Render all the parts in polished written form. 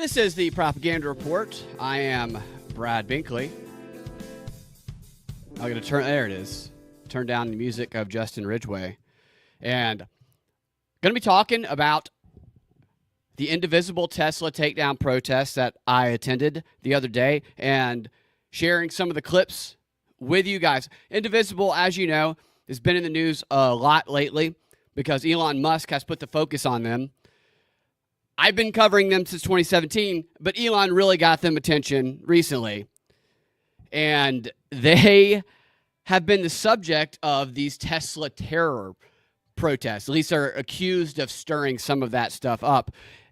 This is the Propaganda Report. I am Brad Binkley. I'm going to there it is. Turn down the music of Justin Ridgway. And going to be talking about the Indivisible Tesla takedown protest that I attended the other day and sharing some of the clips with you guys. Indivisible, as you know, has been in the news a lot lately because Elon Musk has put the focus on them. I've been covering them since 2017, but Elon really got them attention recently. And they have been the subject of these Tesla terror protests. At least they're accused of stirring some of that stuff up.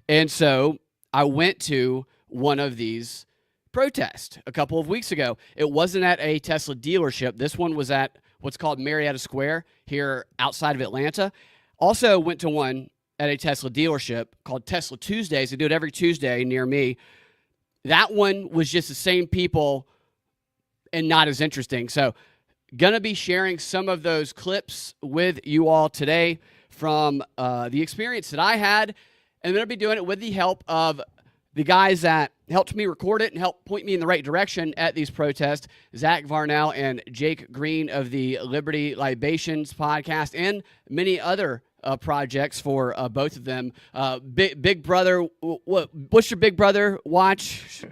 And so I went to one of these protests a couple of weeks ago. It wasn't at a Tesla dealership. This one was at what's called Marietta Square here outside of Atlanta. Also went to one at a Tesla dealership called Tesla Tuesdays. They do it every Tuesday near me. That one was just the same people and not as interesting. So going to be sharing some of those clips with you all today from the experience that I had. And I'm going to be doing it with the help of the guys that helped me record it and helped point me in the right direction at these protests, Zach Varnell and Jake Green of the Liberty Libations podcast and many other projects for both of them. Big Brother, what's your Big Brother watch?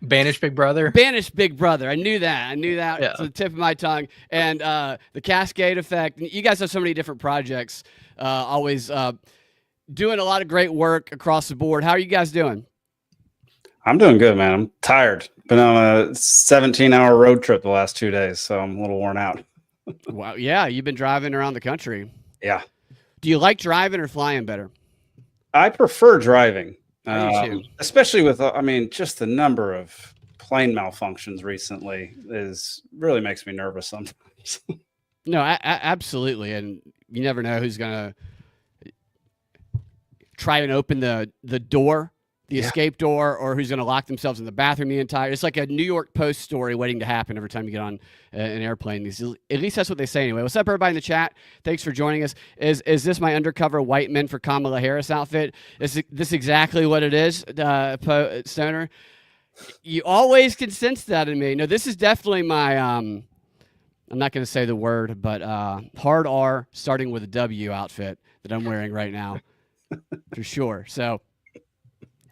Banished Big Brother. Banished Big Brother. I knew that. Yeah. It's the tip of my tongue. And the Cascade Effect. You guys have so many different projects. Always doing a lot of great work across the board. How are you guys doing? I'm doing good, man. I'm tired. Been on a 17-hour road trip the last 2 days, so I'm a little worn out. Wow. Yeah, you've been driving around the country. Yeah. Do you like driving or flying better? I prefer driving, I do too. especially with, just the number of plane malfunctions recently really makes me nervous sometimes. No, absolutely. And you never know who's going to try and open the door, the escape door, or who's going to lock themselves in the bathroom the entire. It's like a New York Post story waiting to happen every time you get on an airplane. At least that's what they say anyway. What's up, everybody in the chat? Thanks for joining us. Is this my undercover white men for Kamala Harris outfit? Is this exactly what it is, Stoner? You always can sense that in me. No, this is definitely my, I'm not going to say the word, but hard R starting with a W outfit that I'm wearing right now for sure. So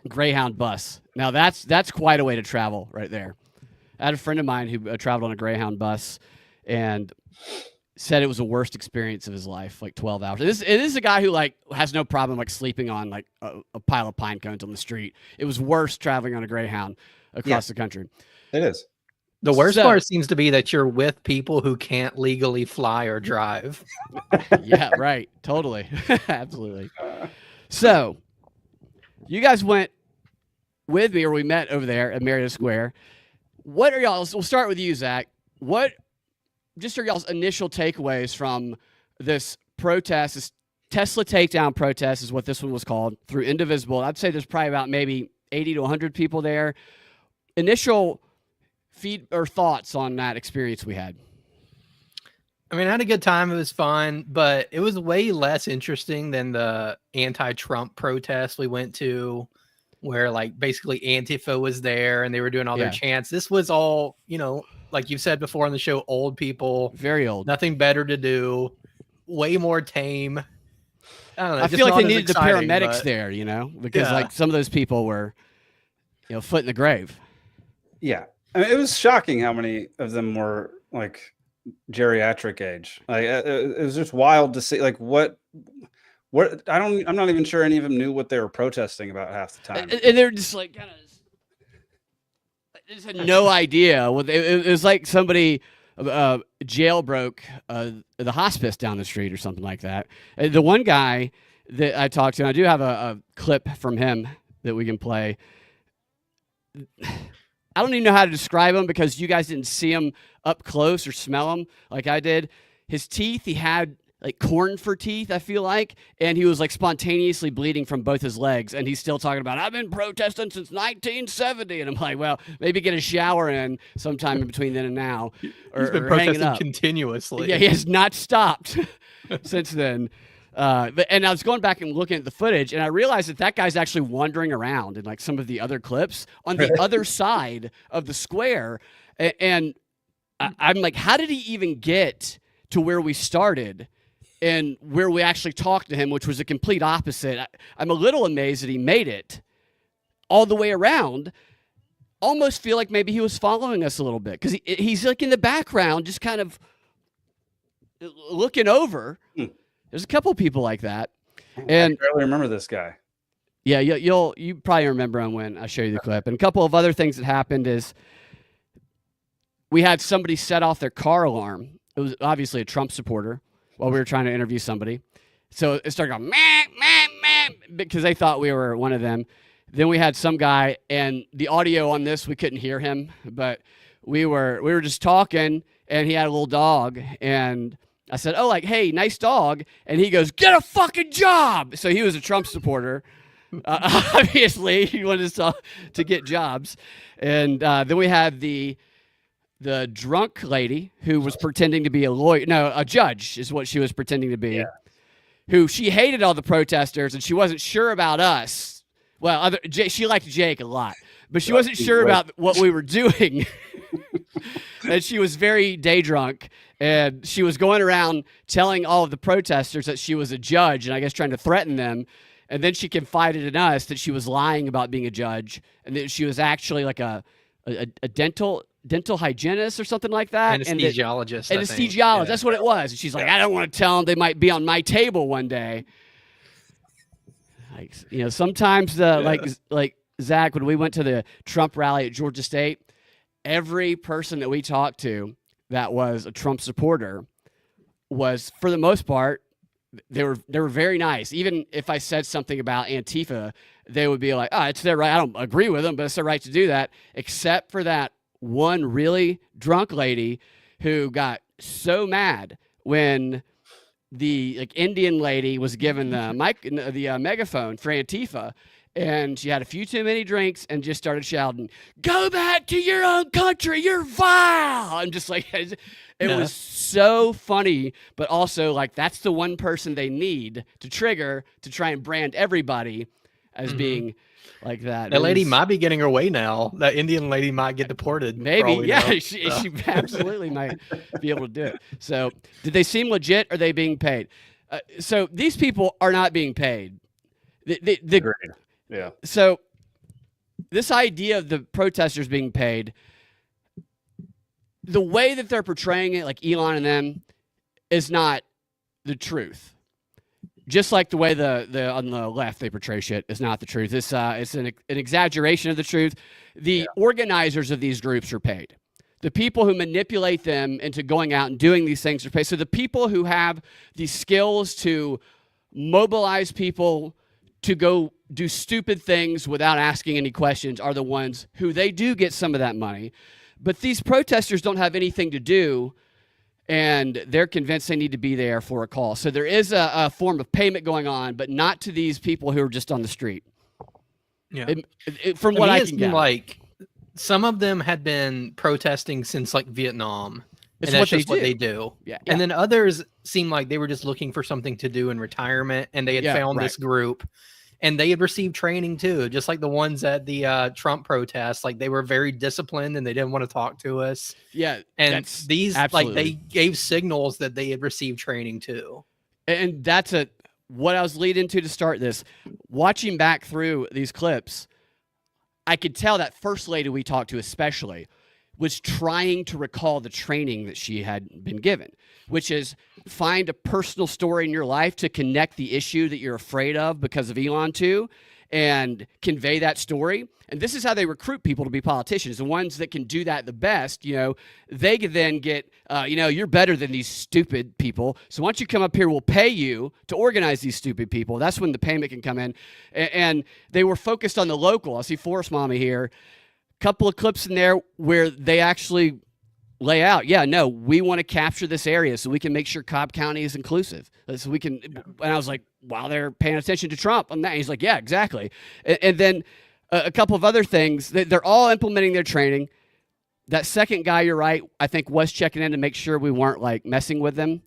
Greyhound bus. Now that's quite a way to travel right there. I had a friend of mine who traveled on a Greyhound bus and said it was the worst experience of his life, like 12 hours. It is a guy who has no problem sleeping on a pile of pine cones on the street. It was worse traveling on a Greyhound across the country. It is. The worst part seems to be that you're with people who can't legally fly or drive. Yeah, right. Totally. Absolutely. So you guys went with me, or we met over there at Marietta Square. What are y'all's? We'll start with you, Zach. What just are y'all's initial takeaways from this protest? This Tesla takedown protest is what this one was called through Indivisible. I'd say there's probably about maybe 80 to 100 people there. Initial feed or thoughts on that experience we had. I mean, I had a good time. It was fun, but it was way less interesting than the anti-Trump protest we went to, where basically Antifa was there and they were doing all their chants. This was all, like you've said before on the show, old people, very old, nothing better to do, way more tame. I don't know. I feel like they needed the paramedics there, because some of those people were, foot in the grave. Yeah. I mean, it was shocking how many of them were geriatric age. It was just wild to see what I'm not even sure any of them knew what they were protesting about half the time. And they're just kind of just had no idea. It was like somebody jailbroke the hospice down the street or something like that. And the one guy that I talked to, and I do have a clip from him that we can play. I don't even know how to describe him because you guys didn't see him up close or smell him like I did. His teeth, he had corn for teeth, I feel like, and he was spontaneously bleeding from both his legs, and he's still talking about, I've been protesting since 1970, and I'm like, well, maybe get a shower in sometime in between then and now. He's been protesting continuously. Yeah, he has not stopped since then. And I was going back and looking at the footage, and I realized that guy's actually wandering around in like some of the other clips on the other side of the square. And I'm like, how did he even get to where we started and where we actually talked to him, which was a complete opposite? I'm a little amazed that he made it all the way around. Almost feel like maybe he was following us a little bit because he's like in the background, just kind of looking over. There's a couple of people like that, and I barely remember this guy. Yeah, you probably remember him when I show you the clip. And a couple of other things that happened is we had somebody set off their car alarm. It was obviously a Trump supporter while we were trying to interview somebody. So it started going meh, meh, meh, because they thought we were one of them. Then we had some guy, and the audio on this, we couldn't hear him, but we were just talking, and he had a little dog, and I said, oh, like, hey, nice dog. And he goes, get a fucking job. So he was a Trump supporter. Obviously, he wanted to get jobs. And then we had the drunk lady who was pretending to be a lawyer. No, a judge is what she was pretending to be. Yeah. Who she hated all the protesters, and she wasn't sure about us. Well, she liked Jake a lot, but she wasn't sure about what we were doing. And she was very day drunk, and she was going around telling all of the protesters that she was a judge, and I guess trying to threaten them. And then she confided in us that she was lying about being a judge, and that she was actually like a dental hygienist or something like that. Anesthesiologist. Anesthesiologist. Yeah. That's what it was. And she's like, I don't want to tell them they might be on my table one day. Like, sometimes like Zach, when we went to the Trump rally at Georgia State, every person that we talked to that was a Trump supporter was, for the most part, they were very nice. Even if I said something about Antifa, they would be like, oh, it's their right. I don't agree with them, but it's their right to do that, except for that one really drunk lady who got so mad when the Indian lady was given the megaphone for Antifa, and she had a few too many drinks and just started shouting, "Go back to your own country, you're vile!" I'm just like, it was so funny, but also like that's the one person they need to trigger to try and brand everybody as being like that. That lady might be getting her way now. That Indian lady might get deported. Maybe, yeah, she absolutely might be able to do it. So, did they seem legit? Or are they being paid? So these people are not being paid. Yeah. So this idea of the protesters being paid, the way that they're portraying it, like Elon and them, is not the truth. Just like the way the on the left they portray shit is not the truth. It's an exaggeration of the truth. The organizers of these groups are paid. The people who manipulate them into going out and doing these things are paid. So the people who have the skills to mobilize people to go do stupid things without asking any questions are the ones who they do get some of that money. But these protesters don't have anything to do, and they're convinced they need to be there for a call. So there is a form of payment going on, but not to these people who are just on the street. Yeah. From what I can get. Like some of them had been protesting since like Vietnam. It's and that's what just they what do. they do. Yeah. And then others seemed like they were just looking for something to do in retirement, and they had found this group. And they had received training too, just like the ones at the Trump protests. Like they were very disciplined and they didn't want to talk to us. Yeah. And these, absolutely. like they gave signals that they had received training too. And that's what I was leading to start this. Watching back through these clips, I could tell that first lady we talked to especially was trying to recall the training that she had been given, which is find a personal story in your life to connect the issue that you're afraid of because of Elon to, and convey that story. And this is how they recruit people to be politicians. The ones that can do that the best, they can then get, you're better than these stupid people. So once you come up here, we'll pay you to organize these stupid people. That's when the payment can come in. And they were focused on the local. I see Forest Mommy here. Couple of clips in there where they actually lay out, we want to capture this area so we can make sure Cobb County is inclusive. So we can, and I was like, wow, they're paying attention to Trump on that. And he's like, yeah, exactly. And then a couple of other things. They're all implementing their training. That second guy, you're right, I think was checking in to make sure we weren't like messing with them.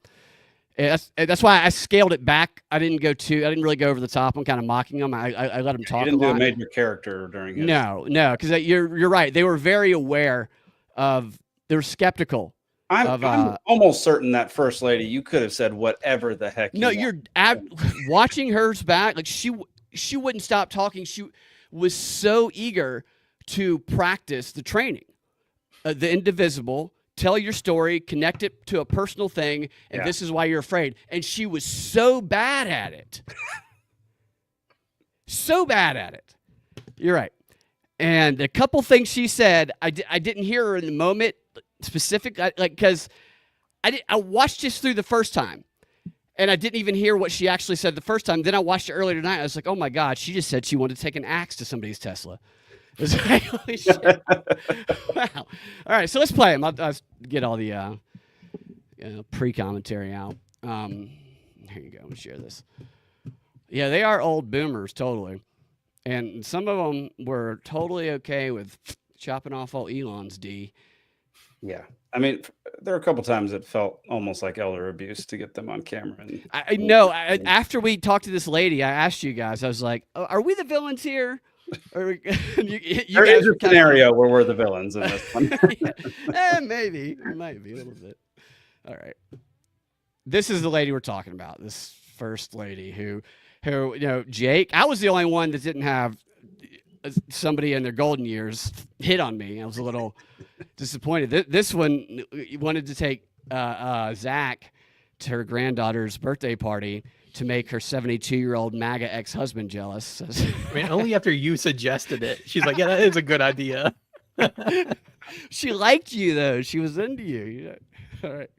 That's why I scaled it back. I didn't really go over the top. I'm kind of mocking them. I let them talk. You didn't a do a lot. major character during his. No, because you're right. They were very aware of. They were skeptical. I'm almost certain that first lady, you could have said whatever the heck. Watching hers back. Like she wouldn't stop talking. She was so eager to practice the training, the Indivisible. Tell your story, connect it to a personal thing, and this is why you're afraid. And she was so bad at it. So bad at it. You're right. And a couple things she said, I didn't hear her in the moment specific, because I watched this through the first time, and I didn't even hear what she actually said the first time. Then I watched it earlier tonight. I was like, oh my God, she just said she wanted to take an axe to somebody's Tesla. It was like, holy shit. Wow. All right, so let's play them. I'll get all the pre-commentary out. Here you go. Let me share this. Yeah, they are old boomers, totally. And some of them were totally okay with chopping off all Elon's D. Yeah. I mean, there were a couple times it felt almost like elder abuse to get them on camera. And I know. After we talked to this lady, I asked you guys, I was like, oh, are we the villains here? Or you there guys is a scenario where we're the villains in this one. Maybe. It might be a little bit. All right. This is the lady we're talking about. This first lady who, Jake, I was the only one that didn't have somebody in their golden years hit on me. I was a little disappointed. This one wanted to take Zach to her granddaughter's birthday party to make her 72-year-old MAGA ex-husband jealous. I mean, only after you suggested it. She's like, yeah, that is a good idea. She liked you, though. She was into you. All right.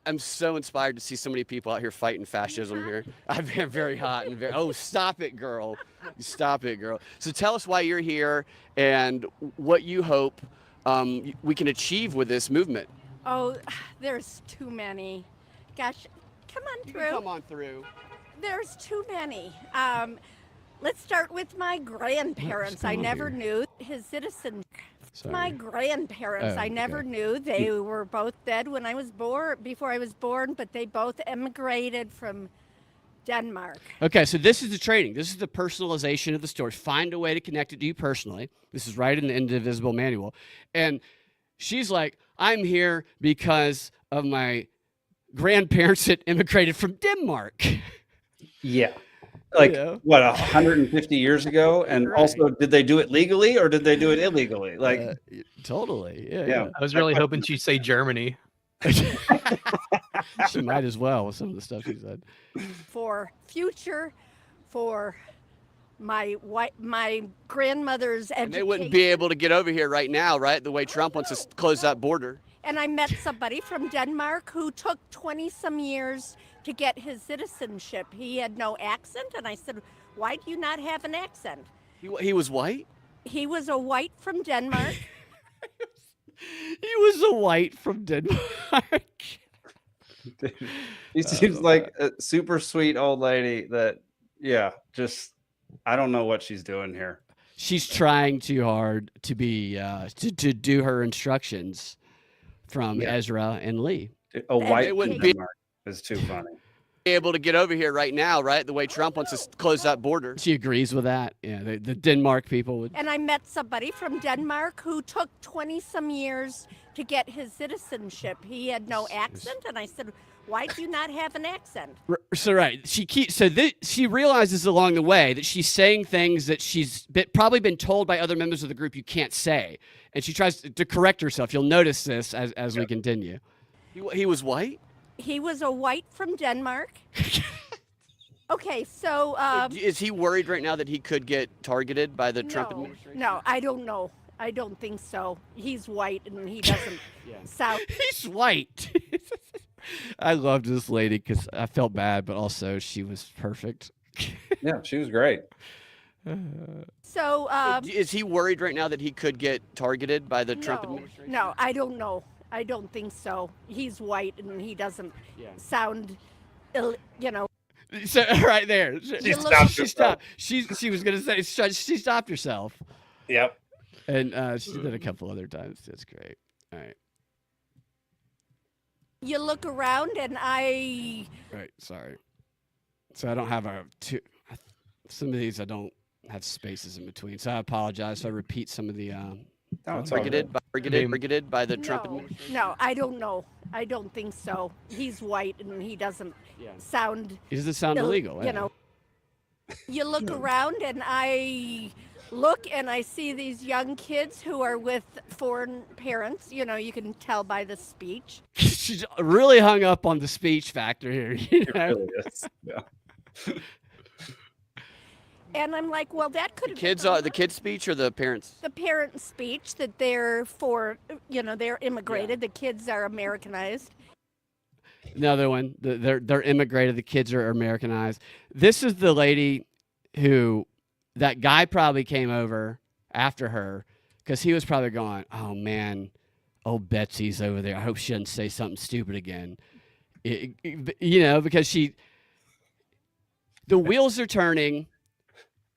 I'm so inspired to see so many people out here fighting fascism here. I've been very hot and oh, stop it, girl. Stop it, girl. So tell us why you're here and what you hope we can achieve with this movement. Oh, there's too many. Gosh, come on through. Come on through. There's too many. Let's start with my grandparents. I never knew his citizen. Sorry. My grandparents, I never knew. They were both dead when I was born, before I was born, but they both emigrated from Denmark. Okay, so this is the training. This is the personalization of the story. Find a way to connect it to you personally. This is right in the Indivisible manual. And she's like, I'm here because of my grandparents that immigrated from Denmark. Yeah. Like, what, 150 years ago? And also, did they do it legally or did they do it illegally? Like, totally. Yeah. I was really hoping she'd say Germany. She might as well with some of the stuff she said. For future, for my grandmother's education. And they wouldn't be able to get over here right now, right? The way Trump wants to close that border. And I met somebody from Denmark who took 20-some years to get his citizenship. He had no accent, and I said, why do you not have an accent? He was white? He was a white from Denmark. He was a white from Denmark. He seems like a super sweet old lady that, just, I don't know what she's doing here. She's trying too hard to be, to do her instructions from Ezra and Lee. A white from Denmark is too funny. Able to get over here right now, right? The way Trump wants to close that border. She agrees with that. Yeah, the Denmark people would. And I met somebody from Denmark who took 20-some years to get his citizenship. He had no accent, and I said, why do you not have an accent? So right, she realizes along the way that she's saying things that she's probably been told by other members of the group you can't say, and she tries to correct herself. You'll notice this as we continue. He was white? He was a white from Denmark. Okay, so... is he worried right now that he could get targeted by the Trump administration? No, I don't know. I don't think so. He's white, and he doesn't sound... He's white. I loved this lady because I felt bad, but also she was perfect. Yeah, she was great. So... is he worried right now that he could get targeted by the Trump administration? No, I don't know. I don't think so. He's white, and he doesn't sound, So right there, she stopped. She was gonna say she stopped herself. Yep. And she did a couple other times. That's great. All right. You look around and I Right, sorry. So I don't have some of these I don't have spaces in between. So I apologize if I repeat some of the No, it's all targeted good. targeted by the Trump no, administration. no, I don't know. I don't think so. He's white and he doesn't Yeah. sound It doesn't sound illegal. You know. You look around and I look and I see these young kids who are with foreign parents. You know, you can tell by the speech. She's really hung up on the speech factor here. You It know? really is. Yeah. And I'm like, well, that could have The kids' speech or the parents? the parent speech that they're they're immigrated. The kids are Americanized. Another one. They're immigrated. The kids are Americanized. This is the lady who that guy probably came over after her because he was probably going, "Oh man, old Betsy's over there. I hope she doesn't say something stupid again." Because the wheels are turning.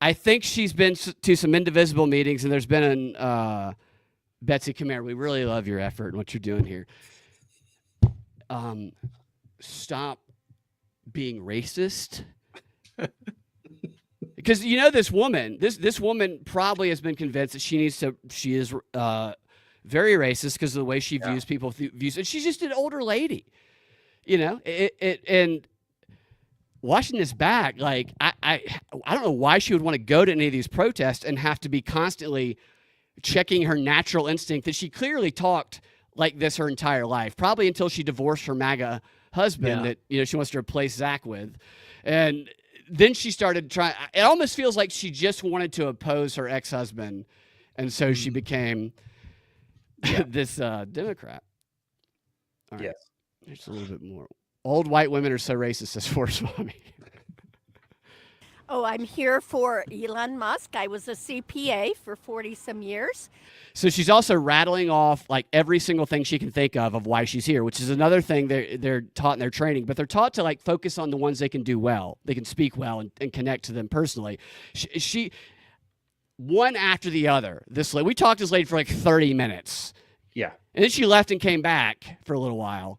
I think she's been to some Indivisible meetings, and there's been an Betsy, come here. We really love your effort and what you're doing here. Stop being racist. Because this woman, this woman probably has been convinced that she is very racist because of the way she views people, and she's just an older lady. And watching this back, like I don't know why she would want to go to any of these protests and have to be constantly checking her natural instinct that she clearly talked like this her entire life, probably until she divorced her MAGA husband that she wants to replace Zach with, and then she started trying. It almost feels like she just wanted to oppose her ex-husband, and so she became this Democrat. All right. Yes. There's a little bit more. Old white women are so racist, says Forrest Mommy. Oh, I'm here for Elon Musk. I was a CPA for 40-some years. So she's also rattling off like every single thing she can think of why she's here, which is another thing they're taught in their training. But they're taught to like focus on the ones they can do well. They can speak well and connect to them personally. She one after the other. We talked to this lady for like 30 minutes. Yeah. And then she left and came back for a little while.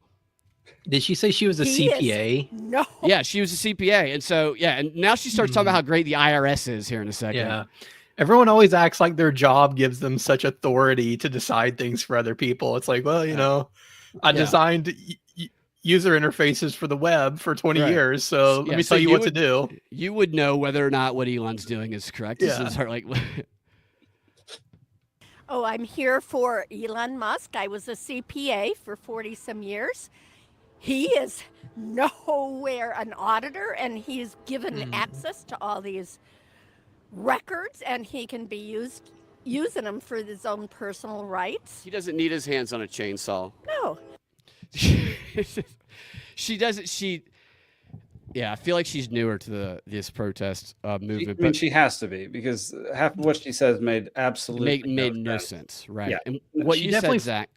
Did she say she was a CPA? No. Yeah, she was a CPA. And so, and now she starts talking about how great the IRS is here in a second. Yeah. Everyone always acts like their job gives them such authority to decide things for other people. It's like, well, I designed user interfaces for the web for 20 years. So let me tell you what to do. You would know whether or not what Elon's doing is correct. Yeah. This is her, like... Oh, I'm here for Elon Musk. I was a CPA for 40-some years. He is nowhere an auditor, and he's given access to all these records, and he can be using them for his own personal rights. He doesn't need his hands on a chainsaw. No. She doesn't. I feel like she's newer to this protest movement. I mean, she has to be, because half of what she says made absolutely made no sense. Right. Yeah. And what She you definitely- said, Zach.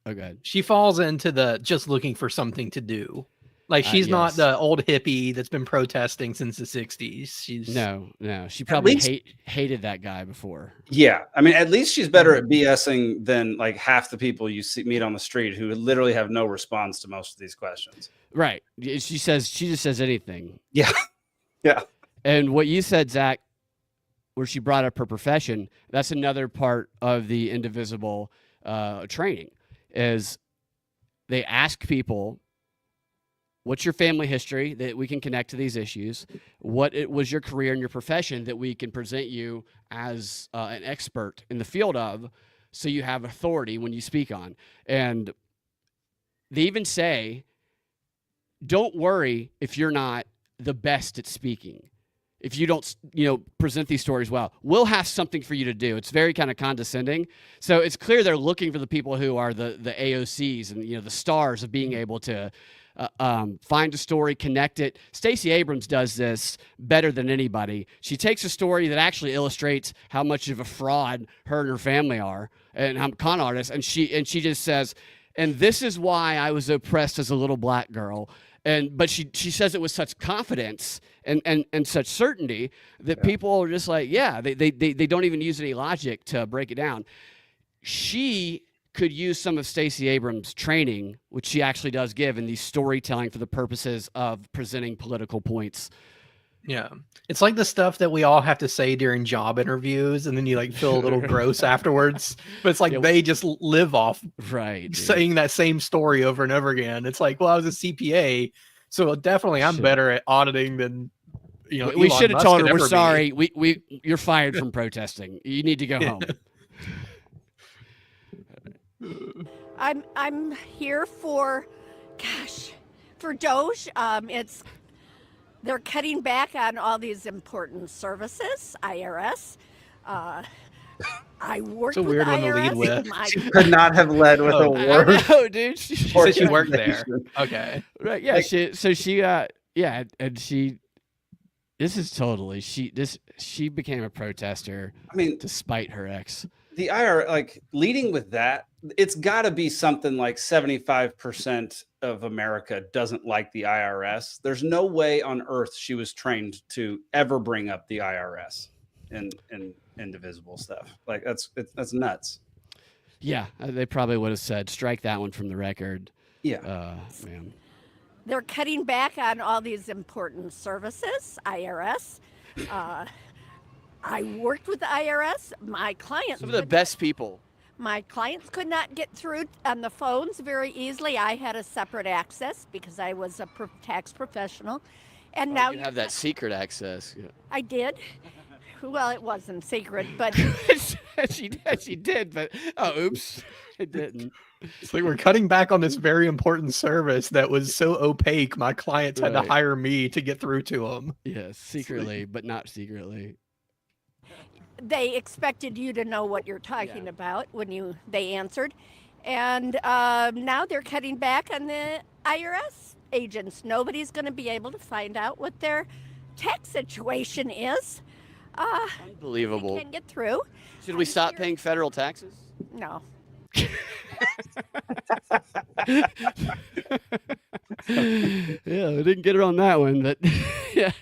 Oh, good. She falls into the just looking for something to do. Like she's not yes. the old hippie that's been protesting since the 60s. She's No. She probably least- hated that guy before. Yeah, I mean, at least she's better at BSing than like half the people you meet on the street who literally have no response to most of these questions. Right. She just says anything. Yeah, yeah, And what you said, Zach, where she brought up her profession, that's another part of the Indivisible training, is they ask people, what's your family history that we can connect to these issues? What was your career and your profession that we can present you as an expert in the field of, so you have authority when you speak on? And they even say, don't worry if you're not the best at speaking. If you don't, present these stories well, we'll have something for you to do. It's very kind of condescending. So it's clear they're looking for the people who are the AOCs and, the stars of being able to find a story, connect it. Stacey Abrams does this better than anybody. She takes a story that actually illustrates how much of a fraud her and her family are, and how con artists, and she just says, and this is why I was oppressed as a little black girl. But she says it with such confidence and such certainty that people are just like, they don't even use any logic to break it down. She could use some of Stacey Abrams' training, which she actually does give in the storytelling for the purposes of presenting political points. Yeah. It's like the stuff that we all have to say during job interviews, and then you like feel a little gross afterwards. But it's like they just live off saying that same story over and over again. It's like, well, I was a CPA, so definitely I'm better at auditing than we should have told her, we're sorry. You're fired from protesting. You need to go home. I'm here for Doge. They're cutting back on all these important services. IRS. I worked with weird one to IRS. lead with. She could not have led with a word. No, dude. She said she worked there. Okay. Right. Yeah. This is totally she became a protester. I mean, to spite her ex. The IRS, like leading with that, it's got to be something like 75% of America doesn't like the IRS. There's no way on earth she was trained to ever bring up the IRS in Indivisible stuff. Like that's nuts. Yeah, they probably would have said strike that one from the record. Yeah, man. They're cutting back on all these important services. IRS. I worked with the IRS. My clients. Some of the best people. My clients could not get through on the phones very easily. I had a separate access because I was a tax professional. And now you have that secret access. Yeah. I did. Well, it wasn't secret, but she did, but oops, it didn't. It's like we're cutting back on this very important service that was so opaque. My clients had to hire me to get through to them. Yes, secretly, but not secretly. They expected you to know what you're talking about when they answered. And now they're cutting back on the IRS agents. Nobody's going to be able to find out what their tax situation is. Unbelievable. They can't get through. Should we stop paying federal taxes? No. Yeah, we didn't get her on that one, but yeah.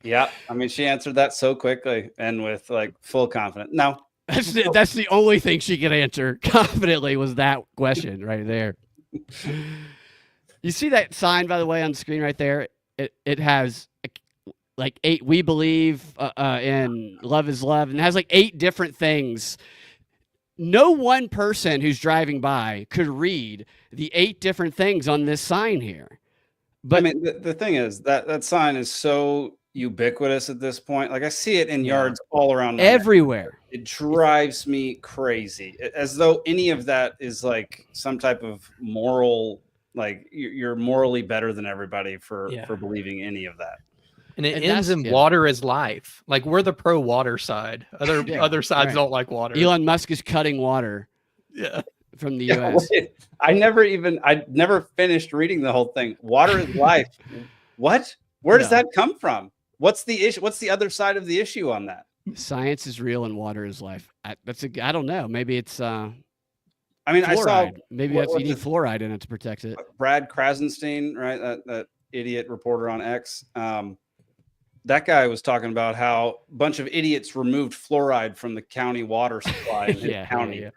Yeah, I mean, she answered that so quickly and with like full confidence. No, that's the only thing she could answer confidently was that question right there. You see that sign, by the way, on the screen right there? It has like 8. We believe in love is love, and it has like 8 different things. No one person who's driving by could read the 8 different things on this sign here. But I mean, the thing is that sign is so ubiquitous at this point. Like I see it in yards all around everywhere. It drives me crazy, as though any of that is like some type of moral, like you're morally better than everybody for believing any of that. And it ends in water is life. Like we're the pro water side. Other sides don't like water. Elon Musk is cutting water. Yeah. From the US. I never finished reading the whole thing. Water is life. What? Where does that come from? What's the issue? What's the other side of the issue on that? Science is real and water is life. I don't know. Maybe it's I mean, fluoride. I saw maybe you need fluoride in it to protect it. Brad Krasenstein, right? That idiot reporter on X. That guy was talking about how a bunch of idiots removed fluoride from the county water supply in his county.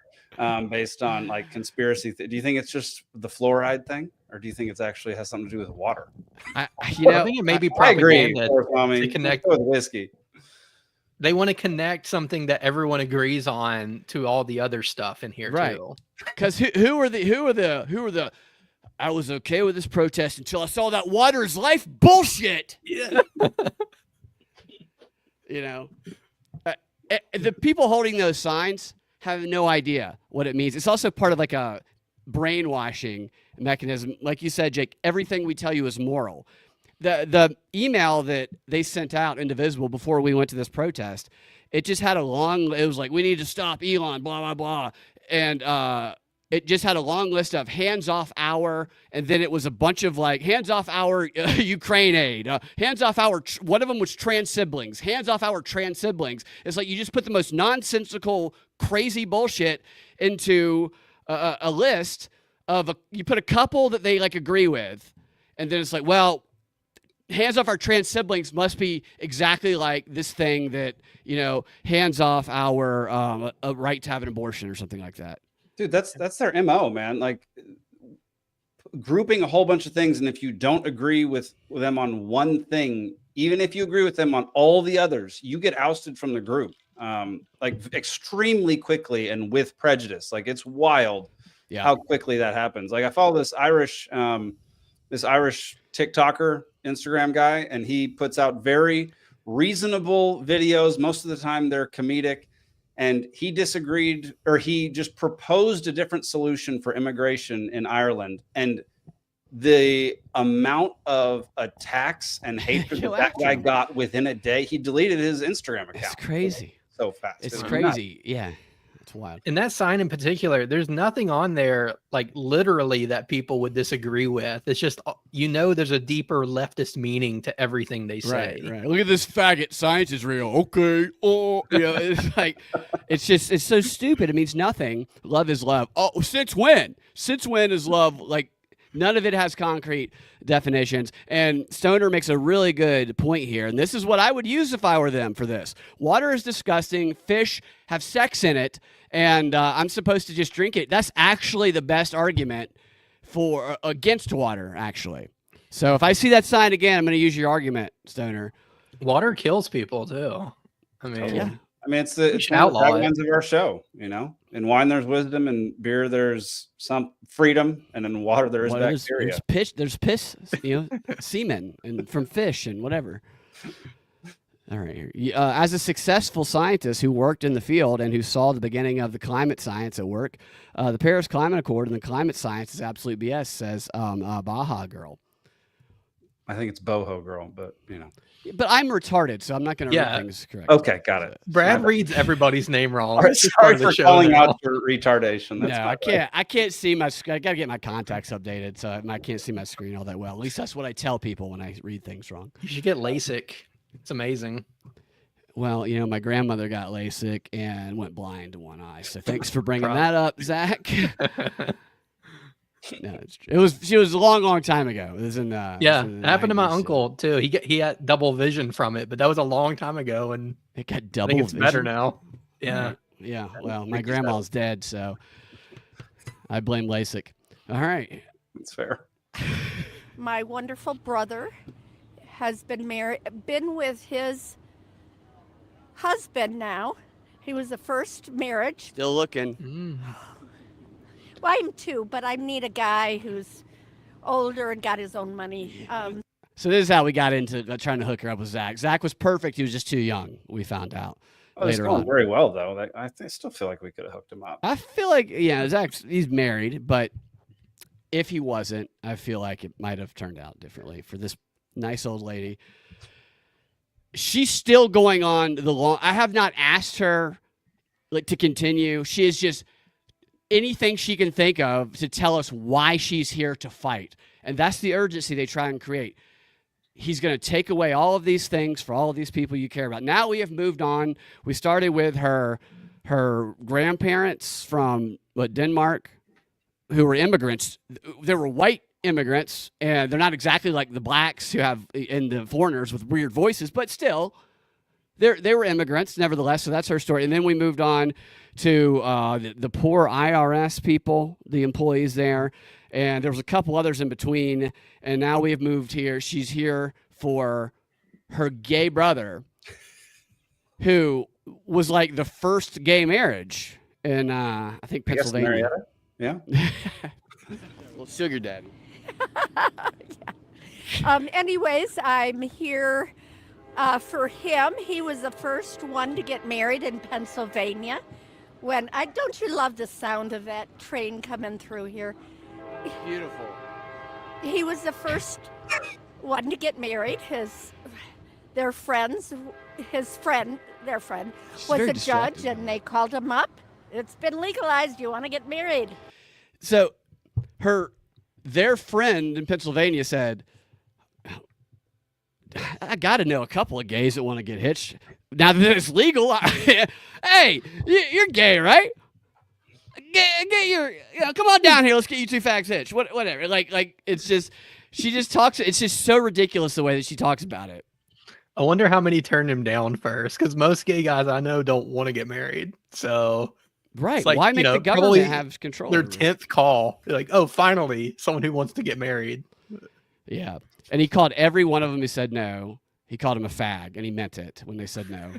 Based on like conspiracy. Do you think it's just the fluoride thing, or do you think it's actually has something to do with water? I think it may be propaganda. To connect with whiskey. They want to connect something that everyone agrees on to all the other stuff in here, too. Because who are the? I was okay with this protest until I saw that water is life bullshit. Yeah. The people holding those signs have no idea what it means. It's also part of like a brainwashing mechanism. Like you said, Jake, everything we tell you is moral. The email that they sent out, Indivisible, before we went to this protest, it just had it was like, we need to stop Elon, blah, blah, blah. And it just had a long list of hands off our, and then it was a bunch of like hands off our Ukraine aid, hands off our, one of them was trans siblings, hands off our trans siblings. It's like you just put the most nonsensical, crazy bullshit into a list of, you put a couple that they like agree with, and then it's like, well, hands off our trans siblings must be exactly like this thing that, hands off our right to have an abortion or something like that. Dude, that's their MO, man. Like grouping a whole bunch of things, and if you don't agree with them on one thing, even if you agree with them on all the others, you get ousted from the group, like extremely quickly and with prejudice. Like it's wild how quickly that happens. Like I follow this Irish TikToker Instagram guy, and he puts out very reasonable videos. Most of the time they're comedic. And he disagreed, or he just proposed a different solution for immigration in Ireland. And the amount of attacks and hatred that guy got within a day, he deleted his Instagram account. It's crazy. So fast. It's crazy. Nuts. Yeah. It's wild. In that sign in particular, there's nothing on there like literally that people would disagree with. It's just, there's a deeper leftist meaning to everything they say. Right. Look at this faggot. Science is real. Okay. Oh, it's like, it's so stupid. It means nothing. Love is love. Oh, since when? Since when is love? Like, none of it has concrete definitions. And Stoner makes a really good point here. And this is what I would use if I were them for this. Water is disgusting. Fish have sex in it. And I'm supposed to just drink it. That's actually the best argument for against water, actually. So if I see that sign again, I'm going to use your argument, Stoner. Water kills people, too. I mean, yeah. I mean, it's one of the taglines of our show, In wine, there's wisdom. In beer, there's some freedom. And in water, there is bacteria. There's piss, semen and from fish and whatever. All right. As a successful scientist who worked in the field and who saw the beginning of the climate science at work, the Paris Climate Accord and the climate science is absolute BS, says Baja Girl. I think it's Boho Girl, but But I'm retarded, so I'm not going to read things correctly. Okay, got it. Brad reads everybody's name wrong. Sorry for calling out your retardation. That's I can't. I can't see my. I got to get my contacts updated, so I can't see my screen all that well. At least that's what I tell people when I read things wrong. You should get LASIK. It's amazing. Well, my grandmother got LASIK and went blind in one eye. So thanks for bringing that up, Zach. No, she was a long time ago. It was in it happened to my uncle too. He had double vision from it, but that was a long time ago, and it got double. I think it's vision? better now. Yeah, yeah. Well, my grandma's dead, so I blame LASIK. All right, that's fair. My wonderful brother has been with his husband now. He was the first marriage. Still looking. Well, I'm too, but I need a guy who's older and got his own money. So this is how we got into trying to hook her up with Zach. Zach was perfect. He was just too young. We found out later on. Very well, though. I still feel like we could have hooked him up. I feel like, he's married, but if he wasn't, I feel like it might have turned out differently for this nice old lady. She's still going on the long. I have not asked her to continue. She is just anything she can think of to tell us why she's here to fight. And that's the urgency they try and create. He's going to take away all of these things for all of these people you care about. Now we have moved on. We started with her grandparents from Denmark who were immigrants. They were white immigrants, and they're not exactly like the blacks who have and the foreigners with weird voices, but still they were immigrants nevertheless. So that's her story. And then we moved on to the poor IRS people, the employees there. And there was a couple others in between. And now we have moved here. She's here for her gay brother, who was like the first gay marriage in, I think, Pennsylvania. Yeah. Well, sugar daddy. Yeah. Anyways, I'm here for him. He was the first one to get married in Pennsylvania. Don't you love the sound of that train coming through here? Beautiful. He was the first one to get married. Their friend was a judge, and they called him up. It's been legalized. You want to get married? So their friend in Pennsylvania said, I got to know a couple of gays that want to get hitched. Now that it's legal, hey, you're gay, right? Get your, come on down here. Let's get you two fags hitched. Whatever. Like it's just, she just talks. It's just so ridiculous the way that she talks about it. I wonder how many turned him down first, because most gay guys I know don't want to get married. So Right. It's like, Why you make know, the probably government have control? their over it? 10th call. They're like, oh, finally, someone who wants to get married. Yeah. And he called every one of them who said no. He called him a fag, and he meant it when they said no.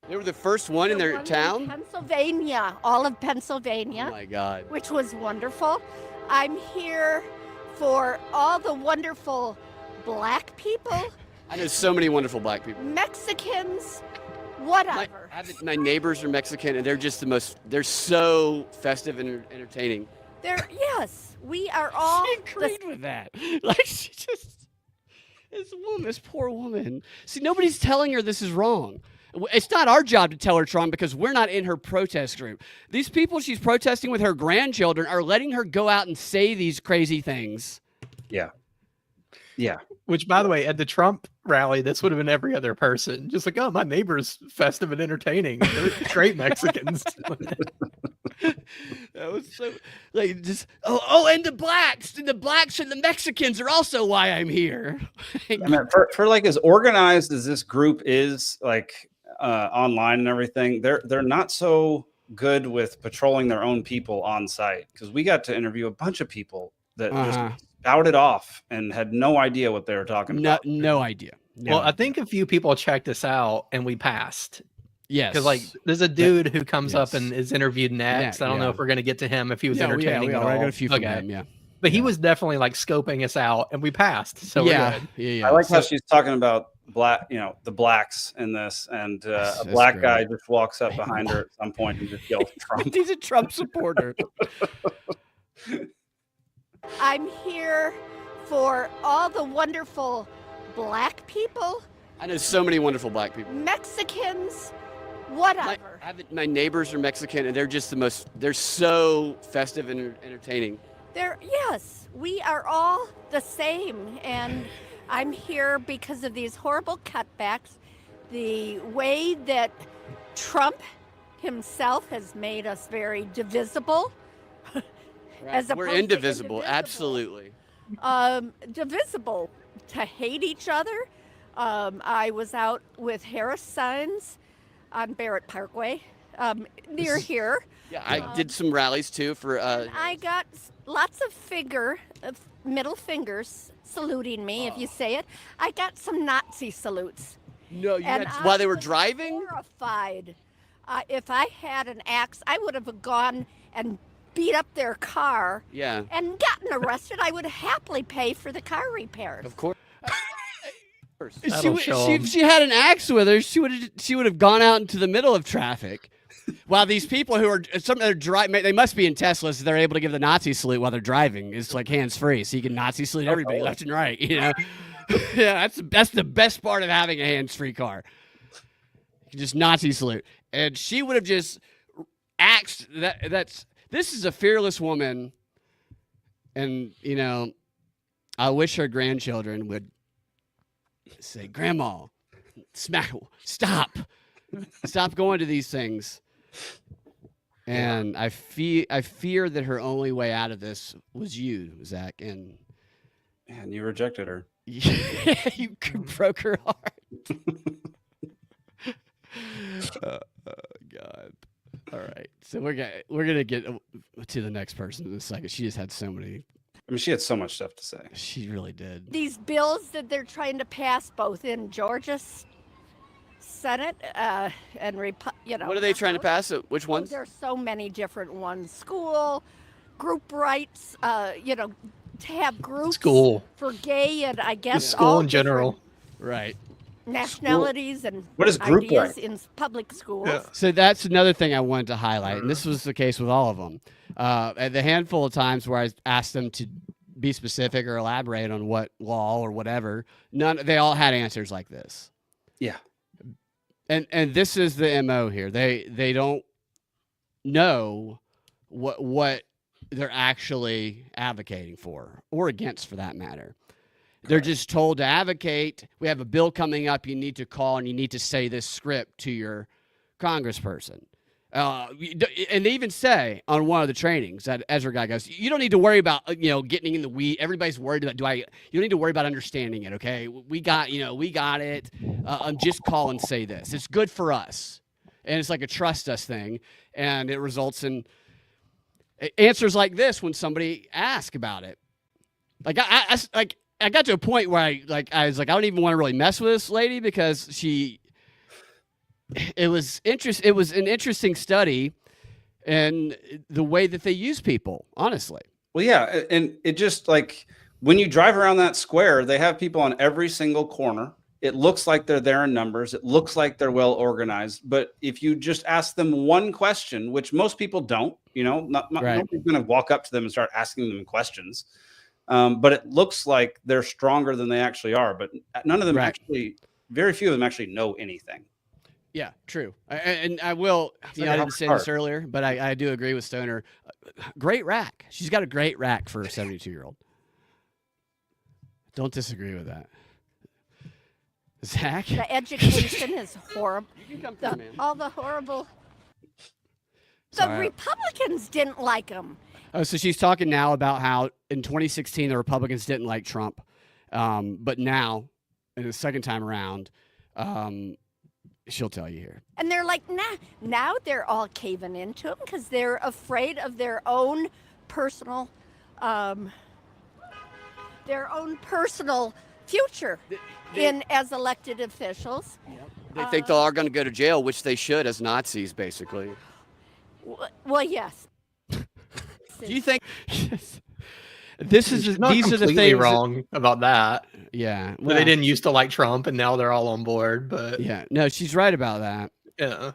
They were the first one in The their one in town? Pennsylvania, all of Pennsylvania. Oh, my God. Which was wonderful. I'm here for all the wonderful black people, I know so many wonderful black people. Mexicans, whatever. My neighbors are Mexican, and they're just they're so festive and entertaining. Yes, we are all She agreed with that. Like, this poor woman. See, nobody's telling her this is wrong. It's not our job to tell her it's wrong because we're not in her protest group. These people she's protesting with her grandchildren are letting her go out and say these crazy things. Yeah. Yeah. Which, by the way, at the Trump rally, this would have been every other person. Just like, oh, my neighbor's festive and entertaining. They're great Mexicans. That was so like just and the blacks and the Mexicans are also why I'm here. I mean, for like as organized as this group is, like online and everything, they're not so good with patrolling their own people on site, because we got to interview a bunch of people that just spouted off and had no idea what they were talking about. No idea. Well, I think a few people checked us out and we passed. Yes. Because, like, there's a dude who comes up and is interviewed next. I don't know if we're going to get to him, if he was entertaining at all. I got a few from him, yeah. But he was definitely, like, scoping us out, and we passed. So we're good. Yeah. I like how she's talking about the blacks in this, and a black guy just walks up behind her at some point and just yells Trump. He's a Trump supporter. I'm here for all the wonderful black people, I know so many wonderful black people. Mexicans, whatever. My neighbors are Mexican, and they're just they're so festive and entertaining. Yes, we are all the same, and I'm here because of these horrible cutbacks, the way that Trump himself has made us very divisible. Right. We're indivisible, absolutely. Divisible to hate each other. I was out with Harris Signs on Barrett Parkway, near here. Yeah, I did some rallies too for. I got lots of middle fingers saluting me, if you say it. I got some Nazi salutes. No, while they were driving? Horrified. If I had an axe, I would have gone and beat up their car. Yeah. And gotten arrested. I would happily pay for the car repairs. Of course. She she had an axe with her. She would have gone out into the middle of traffic, while these people who are they must be in Teslas. They're able to give the Nazi salute while they're driving. It's like hands free, so you can Nazi salute everybody left and right. You know, yeah, that's the best part of having a hands free car. You can just Nazi salute, and she would have just axed that. This is a fearless woman, and I wish her grandchildren would say, Grandma, stop going to these things. And I fear that her only way out of this was you, Zach, and you rejected her. You broke her heart. Oh God. All right, so we're gonna get to the next person in a second. She just had so many. I mean, she had so much stuff to say. She really did. These bills that they're trying to pass, both in Georgia's Senate and What are they trying to pass? Which ones? There's so many different ones. School, group rights. To have groups for gay and I guess school in general. Right. Nationalities and what is group ideas right? in public schools. Yeah. So that's another thing I wanted to highlight, and this was the case with all of them. At the handful of times where I asked them to be specific or elaborate on what law or whatever, they all had answers like this. Yeah. And this is the MO here. They don't know what they're actually advocating for or against, for that matter. They're just told to advocate. We have a bill coming up. You need to call and you need to say this script to your congressperson. And they even say on one of the trainings that Ezra guy goes, you don't need to worry about getting in the weed. Everybody's worried about you don't need to worry about understanding it. Okay, we got it. Just call and say this. It's good for us. And it's like a trust us thing, and it results in answers like this when somebody asks about it. Like I got to a point where I was like, I don't even want to really mess with this lady because it was an interesting study and the way that they use people, honestly. Well, yeah, and it just like when you drive around that square, they have people on every single corner. It looks like they're there in numbers. It looks like they're well organized. But if you just ask them one question, which most people don't, nobody's going to walk up to them and start asking them questions. But it looks like they're stronger than they actually are. But none of them very few of them actually know anything. Yeah, true. And I will, I didn't say this earlier, but I do agree with Stoner. Great rack. She's got a great rack for a 72-year-old. Don't disagree with that. Zach? The education is horrible. You can come through, man. All the horrible. Sorry. The Republicans didn't like him. Oh, so she's talking now about how in 2016 the Republicans didn't like Trump, but now, in the second time around, she'll tell you here. And they're like, now they're all caving into him because they're afraid of their own personal future as elected officials. Yep. They think they are going to go to jail, which they should as Nazis, basically. Well, yes. Do you think these are the things wrong about that? Yeah, well, they didn't used to like Trump, and now they're all on board. But yeah, no, she's right about that. Yeah,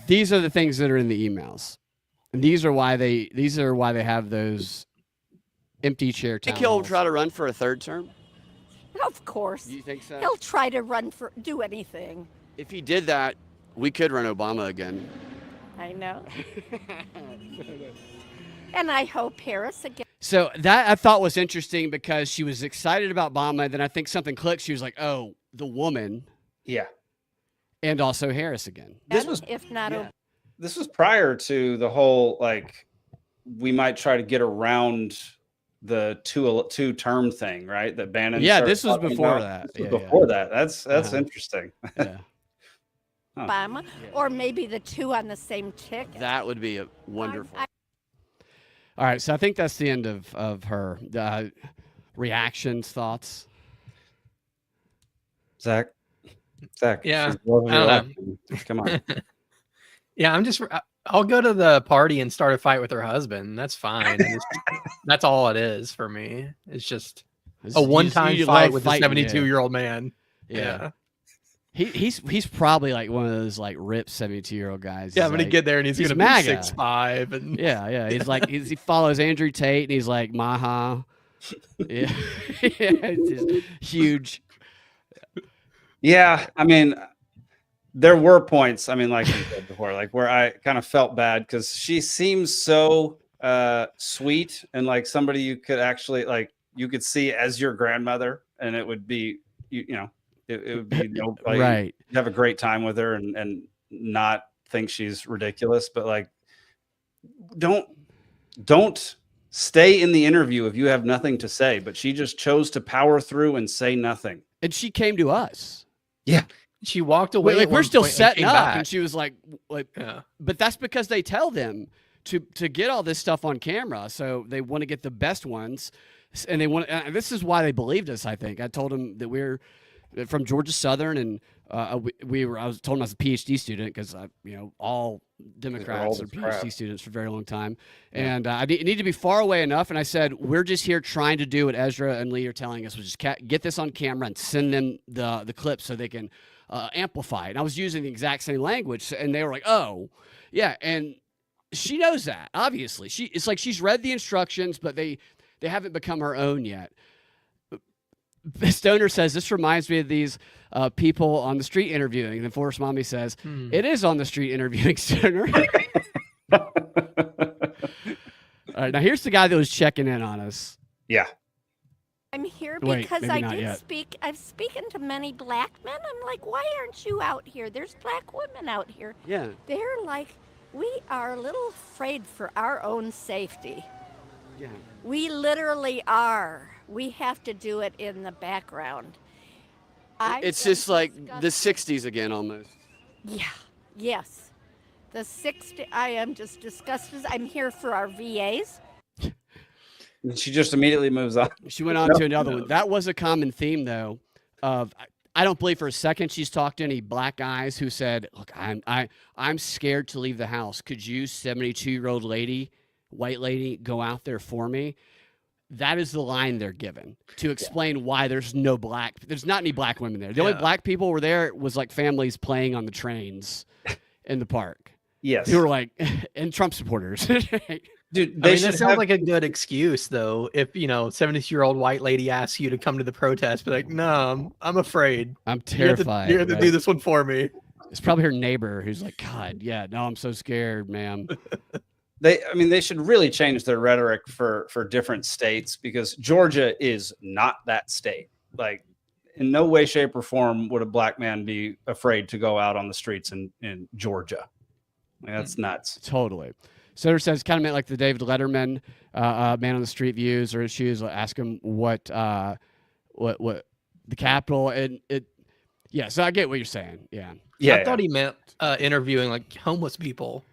these are the things that are in the emails, and these are why they have those empty chair towels. Think he'll try to run for a third term? Of course. You think so? He'll try to do anything. If he did that, we could run Obama again. I know. And I hope Harris again. So that I thought was interesting because she was excited about Obama. Then I think something clicked. She was like, "Oh, the woman." Yeah. And also Harris again. This was prior to the whole like we might try to get around the two term thing, right? That Bannon. Yeah, this was before that. This was before that. That's interesting. Yeah. Obama, or maybe the two on the same ticket. That would be wonderful. All right, so I think that's the end of her reactions, thoughts. Zach, yeah, come on. Yeah, I'll go to the party and start a fight with her husband. That's fine. That's all it is for me. It's just a one-time fight with a 72-year-old man. Yeah. He's probably like one of those like ripped 72-year-old guys. Yeah, I'm gonna get there and he's gonna be 6'5" and yeah. He's like he follows Andrew Tate and he's like Maha. Yeah, it's just huge. Yeah, I mean, there were points. I mean, like you said before, like where I kind of felt bad because she seems so sweet and like somebody you could actually like you could see as your grandmother, and it would be It would be right. You have a great time with her and not think she's ridiculous, but like, don't stay in the interview if you have nothing to say. But she just chose to power through and say nothing. And she came to us. Yeah, she walked away. Like we're still setting up, back. and she was like, yeah. But that's because they tell them to get all this stuff on camera, so they want to get the best ones, and they want. This is why they believed us. I think I told them that we're from Georgia Southern, and I was told him I was a PhD student because all Democrats are PhD students for a very long time, and I need to be far away enough. And I said, we're just here trying to do what Ezra and Lee are telling us, which is get this on camera and send them the clips so they can amplify it. And I was using the exact same language, and they were like, "Oh, yeah," and she knows that. Obviously, it's like she's read the instructions, but they haven't become her own yet. Stoner says, this reminds me of these people on the street interviewing. And then Forrest Mommy says, it is on the street interviewing, Stoner. All right, now here's the guy that was checking in on us. Yeah. I'm here because I've spoken to many black men. I'm like, why aren't you out here? There's black women out here. Yeah. They're like, we are a little afraid for our own safety. Yeah. We literally are. We have to do it in the background. It's just like the 60s again almost. Yeah. Yes. The 60, I am just disgusted. I'm here for our VAs. And she just immediately moves on. She went on to another one. That was a common theme, though. Of I don't believe for a second she's talked to any black guys who said, "Look, I'm scared to leave the house. Could you, 72-year-old lady, white lady, go out there for me?" That is the line they're given to explain why there's not any black women there. The only black people were there was like families playing on the trains in the park. Yes, Who were like, and Trump supporters. dude. I mean, that sounds like a good excuse, though. If 70-year-old white lady asks you to come to the protest, be like, "No, I'm afafraid. I'm terrified. You have to do this one for me." It's probably her neighbor who's like, "God, yeah, no, I'm so scared, ma'am." They should really change their rhetoric for different states, because Georgia is not that state. Like, in no way, shape, or form would a black man be afraid to go out on the streets in Georgia. Like, that's nuts. Totally. Sutter says kind of meant like the David Letterman man on the street views or issues. Ask him what the Capitol and it. Yeah, so I get what you're saying. Yeah. I thought he meant interviewing like homeless people,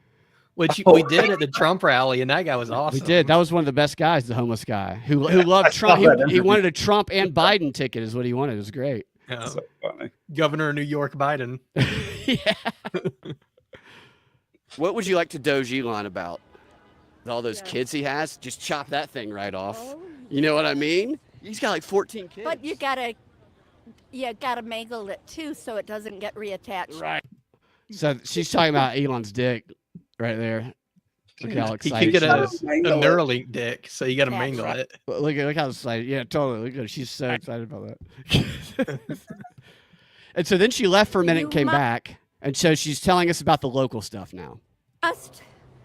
which we did at the Trump rally, and that guy was awesome. We did. That was one of the best guys, the homeless guy who loved Trump. He wanted a Trump and Biden ticket, is what he wanted. It was great. Yeah. So funny. Governor of New York, Biden. Yeah. What would you like to doge Elon about? All those kids he has? Just chop that thing right off. Oh, You know what I mean? He's got like 14 kids. but you gotta mangle it too so it doesn't get reattached. Right. So she's talking about Elon's dick right there. Look how He excited could get a she is. Neuralink dick, so you got to That's mangle right. it. Look how excited. Yeah, totally. Look at her. She's so excited about that. And so then she left for a minute and You came mu- back. And so she's telling us about the local stuff now. Must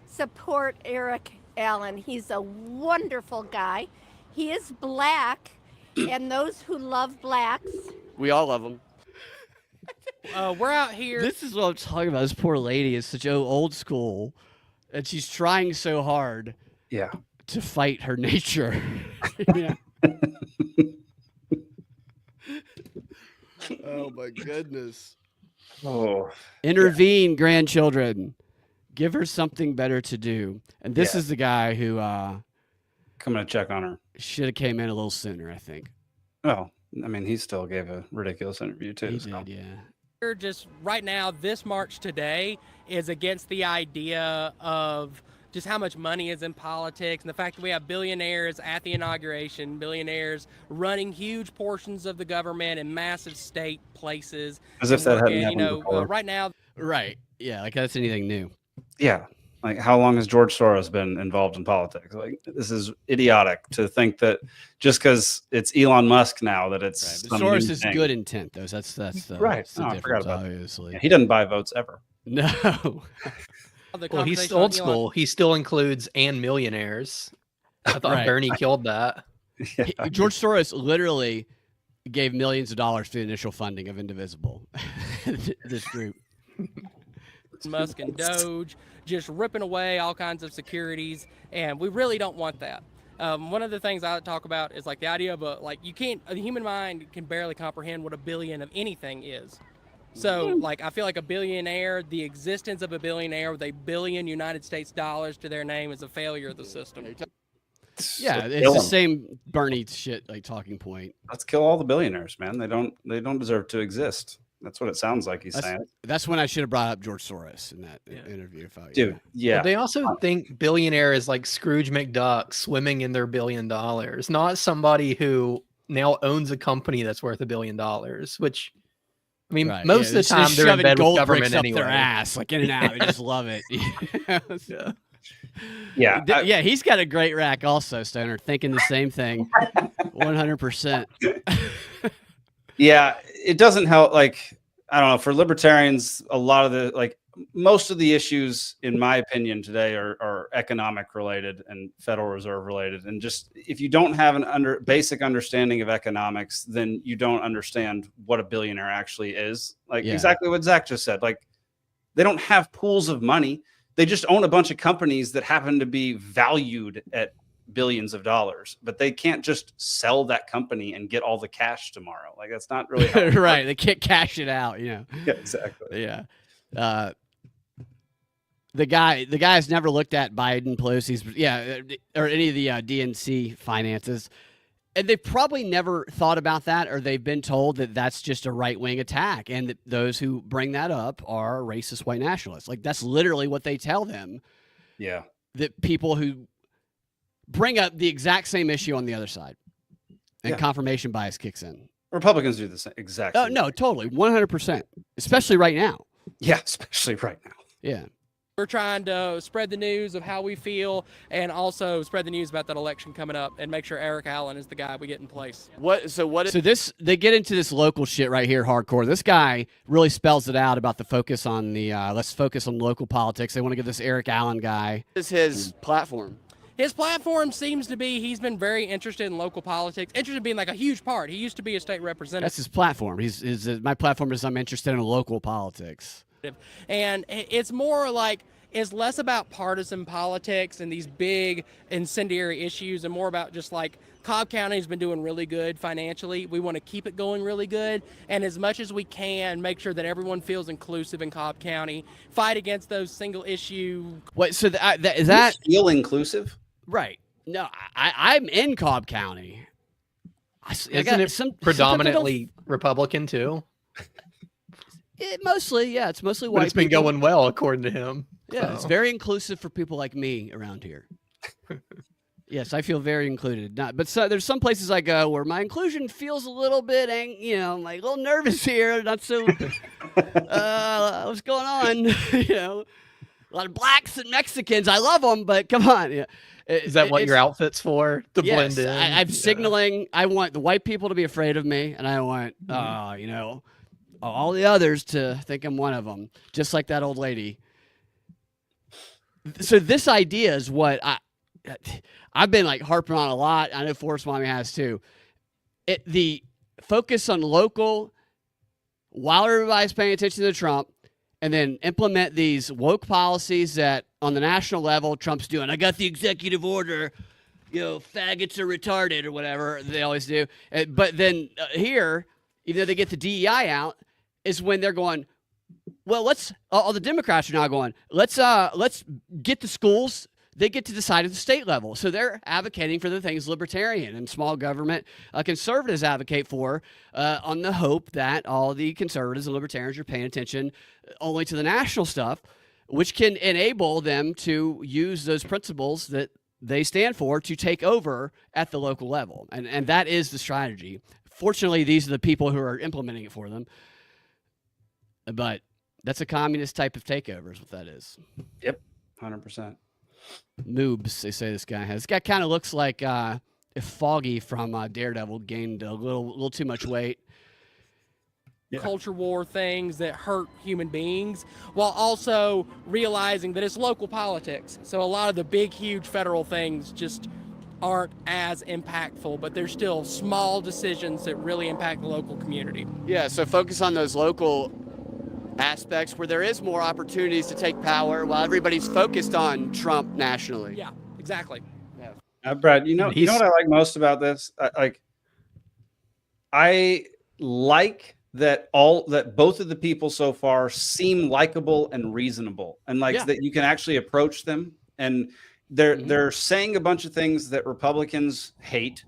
support Eric Allen. He's a wonderful guy. He is black, and those who love blacks. We all love him. We're out here. This is what I'm talking about. This poor lady is such old school. And she's trying so hard Yeah. to fight her nature. Yeah. Oh, my goodness. Oh, Intervene, grandchildren. Give her something better to do. And this Yeah. is the guy who coming to check on her. should have came in a little sooner, I think. Oh, I mean, he still gave a ridiculous interview too. He so. did, yeah. Here just right now, this march today is against the idea of just how much money is in politics and the fact that we have billionaires at the inauguration, billionaires running huge portions of the government in massive state places. As if and that hadn't working, happened before. right now, Right. Yeah, like that's anything new. Yeah. Like, how long has George Soros been involved in politics? Like, this is idiotic to think that just because it's Elon Musk now that it's Right. But some Soros new is thing. good intent, though. That's the, Right. that's the Oh, I forgot difference, about that. obviously. Yeah, he doesn't buy votes ever. No. the Well, he's conversation old on Elon- school. He still includes and millionaires. I thought Right. Bernie killed that. Yeah. George Soros literally gave millions of dollars for the initial funding of Indivisible, this group. Musk and Doge, just ripping away all kinds of securities, and we really don't want that. One of the things I talk about is like the idea of the human mind can barely comprehend what a billion of anything is. So like I feel like a billionaire, the existence of a billionaire with $1 billion United States dollars to their name is a failure of the system. Yeah, Let's it's kill the 'em. same Bernie shit like talking point. Let's kill all the billionaires, man. They don't deserve to exist. That's what it sounds like he's saying. That's when I should have brought up George Soros in that Yeah. interview. If I, Dude, yeah. Well, they also think billionaire is like Scrooge McDuck swimming in their $1 billion, not somebody who now owns a company that's worth $1 billion, which I mean, Right, most yeah, of the time just they're in shoving bed with gold government bricks up anyway. their ass, like in and out. They just love it. Yeah. Yeah. Yeah, he's got a great rack also, Stoner, thinking the same thing. 100%. Yeah, it doesn't help. Like, I don't know, for libertarians, a lot of the, like, most of the issues, in my opinion, today are economic related and Federal Reserve related. And just, if you don't have an basic understanding of economics, then you don't understand what a billionaire actually is. Like, Yeah. exactly what Zach just said. Like, they don't have pools of money. They just own a bunch of companies that happen to be valued at billions of dollars, but they can't just sell that company and get all the cash tomorrow. Like, that's not really how it Right. They can't cash it out, you know. works. Yeah, exactly. Yeah. the guy's never looked at Biden, Pelosi's, or any of the DNC finances. And they've probably never thought about that, or they've been told that that's just a right-wing attack, and that those who bring that up are racist white nationalists. Like, that's literally what they tell them. Yeah. That people who bring up the exact same issue on the other side, and confirmation bias kicks in. Republicans do the same exact same. Oh, no, totally. 100%. Especially right now. Yeah, especially right now. Yeah. We're trying to spread the news of how we feel and also spread the news about that election coming up and make sure Eric Allen is the guy we get in place. They get into this local shit right here hardcore. This guy really spells it out about the focus on the let's focus on local politics. They want to give this Eric Allen guy. Is his platform? His platform seems to be he's been very interested in local politics, interested in being like a huge part. He used to be a state representative. That's his platform. My platform is I'm interested in local politics. And it's more like, it's less about partisan politics and these big incendiary issues and more about just like Cobb County has been doing really good financially. We want to keep it going really good. And as much as we can, make sure that everyone feels inclusive in Cobb County, fight against those single issue. Wait, so is that feel inclusive? Right. No, I'm in Cobb County. Isn't it predominantly Republican too? Mostly, yeah. It's mostly white. But it's been going well, according to him. Yeah, so. It's very inclusive for people like me around here. Yes, I feel very included. There's some places I go where my inclusion feels a little bit, like a little nervous here. Not so. What's going on? A lot of blacks and Mexicans. I love them, but come on. Yeah. Is that what your outfit's for? To blend in? I'm signaling. I want the white people to be afraid of me, and I want, all the others to think I'm one of them, just like that old lady. So this idea is what I've been like harping on a lot. I know Forrest Mommy has too. The focus on local while everybody's paying attention to Trump, and then implement these woke policies that on the national level Trump's doing. I got the executive order, faggots are retarded or whatever they always do. But then here, even though they get the DEI out, is when they're going, well, all the Democrats are now going, let's get the schools. They get to decide at the state level. So they're advocating for the things libertarian and small government conservatives advocate for, on the hope that all the conservatives and libertarians are paying attention only to the national stuff, which can enable them to use those principles that they stand for to take over at the local level. And that is the strategy. Fortunately, these are the people who are implementing it for them. But that's a communist type of takeover is what that is. Yep, 100%. Moobs, they say this guy has. This guy kind of looks like if Foggy from Daredevil gained a little too much weight. Culture war things that hurt human beings, while also realizing that it's local politics. So a lot of the big, huge federal things just aren't as impactful, but there's still small decisions that really impact the local community. Yeah, so focus on those local aspects where there is more opportunities to take power while everybody's focused on Trump nationally. Yeah, exactly. Yeah. Brad, you know what I like most about this? I like that both of the people so far seem likable and reasonable, and that you can actually approach them, and they're saying a bunch of things that Republicans hate,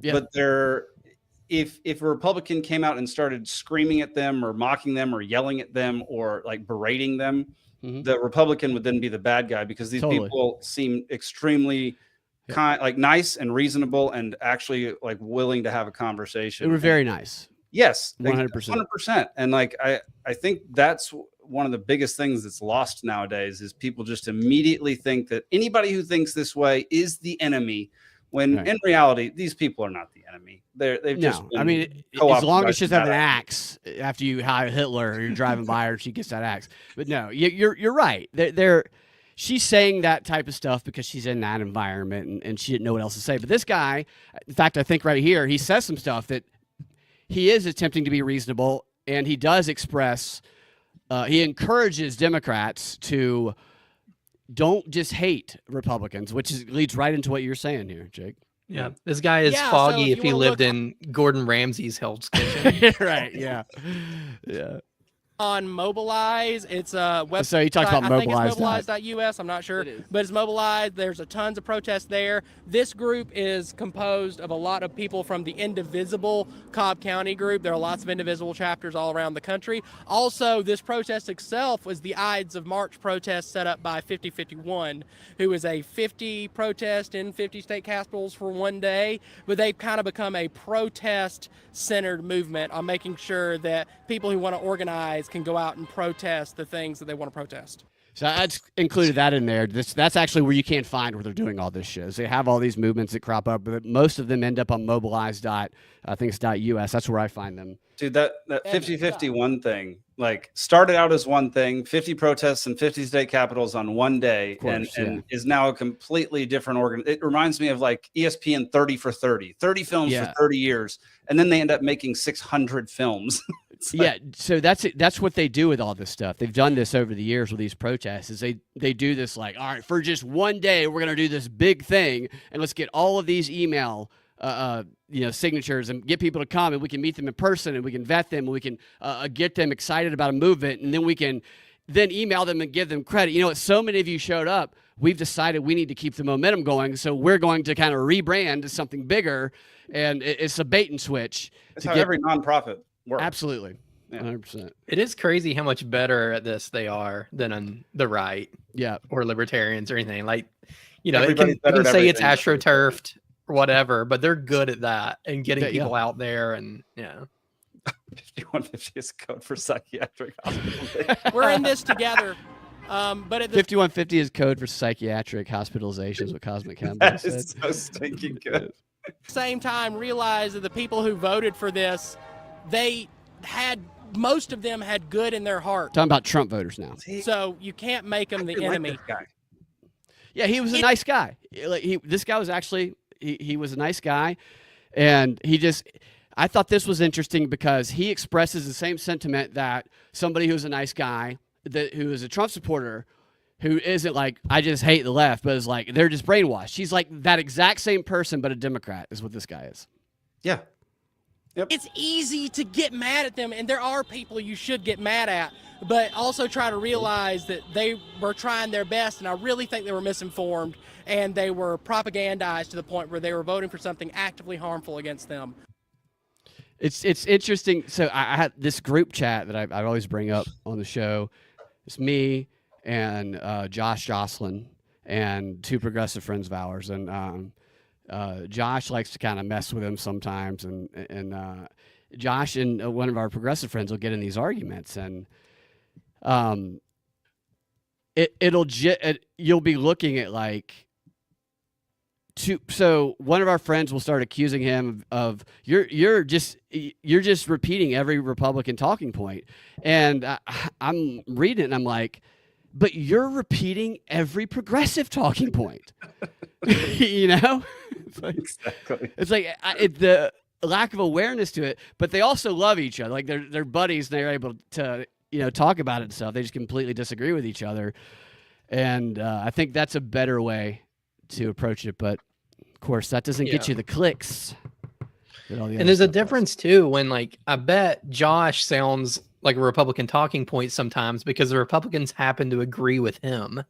but if a Republican came out and started screaming at them or mocking them or yelling at them or like berating them, the Republican would then be the bad guy, because these people seem extrememely nice and reasonable and actually like willing to have a conversation. They were very nice. Yes, 100%. 100%. And I think that's one of the biggest things that's lost nowadays is people just immediately think that anybody who thinks this way is the enemy, when in reality, these people are not the enemy. They've just as long as she's have an axe after you hire Hitler or you're driving by her, she gets that axe. But no, you're right. She's saying that type of stuff because she's in that environment and she didn't know what else to say. But this guy, in fact, I think right here, he says some stuff that he is attempting to be reasonable, and he does express, he encourages Democrats to don't just hate Republicans, which leads right into what you're saying here, Jake. Yeah, this guy is Foggy if he lived in Gordon Ramsay's Hell's Kitchen. Right, yeah. on Mobilize. It's a website. So you talked about I think Mobilize. it's mobilize.us. I'm not sure, It is. but it's Mobilize. There's a tons of protests there. This group is composed of a lot of people from the Indivisible Cobb County group. There are lots of Indivisible chapters all around the country. Also, this protest itself was the Ides of March protest set up by 5051, who is a 50 protest in 50 state capitals for one day, but they've kind of become a protest-centered movement on making sure that people who want to organize can go out and protest the things that they want to protest. So that's included that in there. That's actually where you can't find where they're doing all this shit. They have all these movements that crop up, but most of them end up on mobilize. I think it's .us. That's where I find them. Dude, that 50-51 thing, like, started out as one thing, 50 protests in 50 state capitals on one day, course, and is now a completely different organ. It reminds me of like ESPN 30 for 30 films for 30 years, and then they end up making 600 films. Yeah, so that's what they do with all this stuff. They've done this over the years with these protests. Is they do this like, all right, for just one day we're gonna do this big thing, and let's get all of these email signatures and get people to come, and we can meet them in person, and we can vet them, and we can get them excited about a movement, and then we can then email them and give them credit. You know what? So many of you showed up. We've decided we need to keep the momentum going, so we're going to kind of rebrand to something bigger, and it's a bait and switch. That's how every nonprofit works. Absolutely. Yeah. 100%. It is crazy how much better at this they are than on the right. Yeah. Or libertarians or anything. Like, you know, Everybody's you better can at say it's everything. astroturfed or whatever, but they're good at that and getting Yeah. people out there. And 5150 is code for psychiatric hospital. We're in this together. But at the 5150 is code for psychiatric hospitalizations with Cosmic Campbell That said. is so stinking good. same time, realize that the people who voted for this, most of them had good in their heart. Talking about Trump voters now. So you can't make them the I like enemy. this guy. Yeah, he was a nice guy. This guy was actually he was a nice guy, and I thought this was interesting because he expresses the same sentiment that somebody who's a nice guy, who is a Trump supporter, who isn't like, I just hate the left, but is like, they're just brainwashed. He's like that exact same person, but a Democrat is what this guy is. Yeah. It's easy to get mad at them, and there are people you should get mad at, but also try to realize that they were trying their best, and I really think they were misinformed, and they were propagandized to the point where they were voting for something actively harmful against them. It's interesting. So I had this group chat that I always bring up on the show. It's me and Josh Jocelyn and two progressive friends of ours, and Josh likes to kind of mess with him sometimes, and Josh and one of our progressive friends will get in these arguments, and you'll be looking at like. So one of our friends will start accusing him of you're just repeating every Republican talking point, and I'm reading it and I'm like, but you're repeating every progressive talking point. You know, Exactly. it's like the lack of awareness to it, but they also love each other. Like they're buddies, and they're able to talk about it and stuff. They just completely disagree with each other, and I think that's a better way to approach it. But of course, that doesn't get you the clicks. And there's a difference too when, like, I bet Josh sounds like a Republican talking point sometimes because the Republicans happen to agree with him.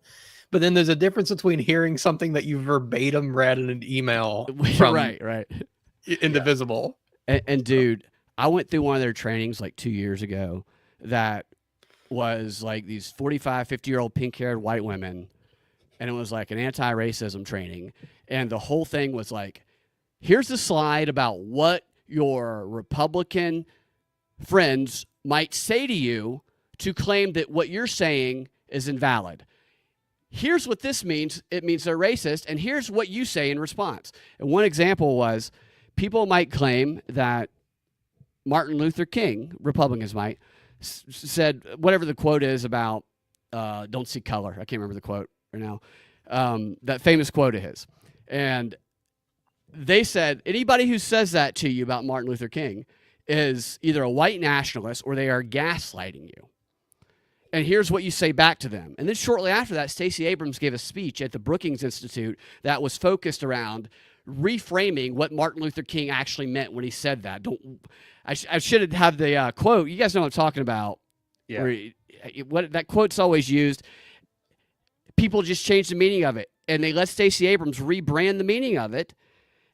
But then there's a difference between hearing something that you verbatim read in an email from right. Indivisible. And dude, I went through one of their trainings like 2 years ago that was like these 45, 50-year-old pink-haired white women, and it was like an anti-racism training. And the whole thing was like, here's the slide about what your Republican friends might say to you to claim that what you're saying is invalid. Here's what this means. It means they're racist, and here's what you say in response. And one example was people might claim that Martin Luther King, Republicans might, said whatever the quote is about don't see color. I can't remember the quote right now. That famous quote of his. And they said anybody who says that to you about Martin Luther King is either a white nationalist or they are gaslighting you. And here's what you say back to them. And then shortly after that, Stacey Abrams gave a speech at the Brookings Institute that was focused around reframing what Martin Luther King actually meant when he said that. I should have the quote. You guys know what I'm talking about. Yeah. Where what that quote's always used. People just change the meaning of it, and they let Stacey Abrams rebrand the meaning of it.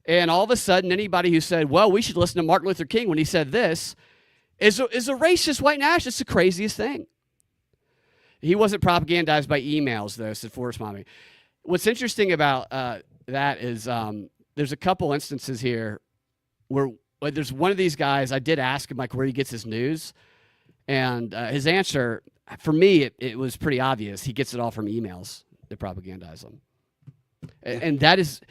And all of a sudden, anybody who said, well, we should listen to Martin Luther King when he said this is a racist white nationalist. It's the craziest thing. He wasn't propagandized by emails, though, said Forrest Mommy. What's interesting about that is there's a couple instances here where there's one of these guys, I did ask him like where he gets his news, and his answer, for me, it was pretty obvious. He gets it all from emails that propagandize them. And that is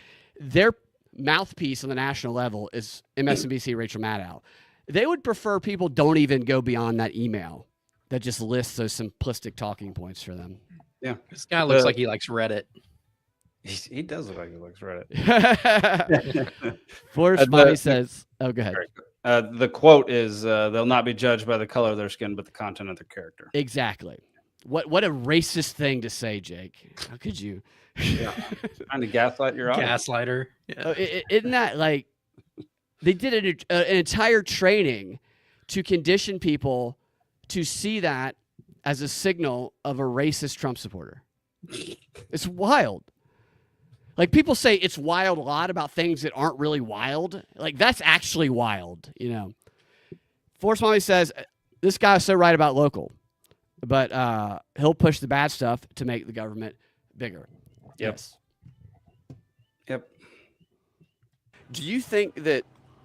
their mouthpiece on the national level is MSNBC Rachel Maddow. They would prefer people don't even go beyond that email that just lists those simplistic talking points for them. Yeah. This guy looks like he likes Reddit. He does look like he likes Reddit. Forrest Mommy says, oh, go ahead. The quote is, they'll not be judged by the color of their skin, but the content of their character. Exactly. What a racist thing to say, Jake. How could you? Yeah. Trying to gaslight your audience. Gaslighter. Yeah. Isn't that like they did an entire training to condition people to see that as a signal of a racist Trump supporter? It's wild. Like people say it's wild a lot about things that aren't really wild. Like that's actually wild, you know. Forrest Mommy says this guy's so right about local, but he'll push the bad stuff to make the government bigger. Yep. Yes. Yep. Do you think that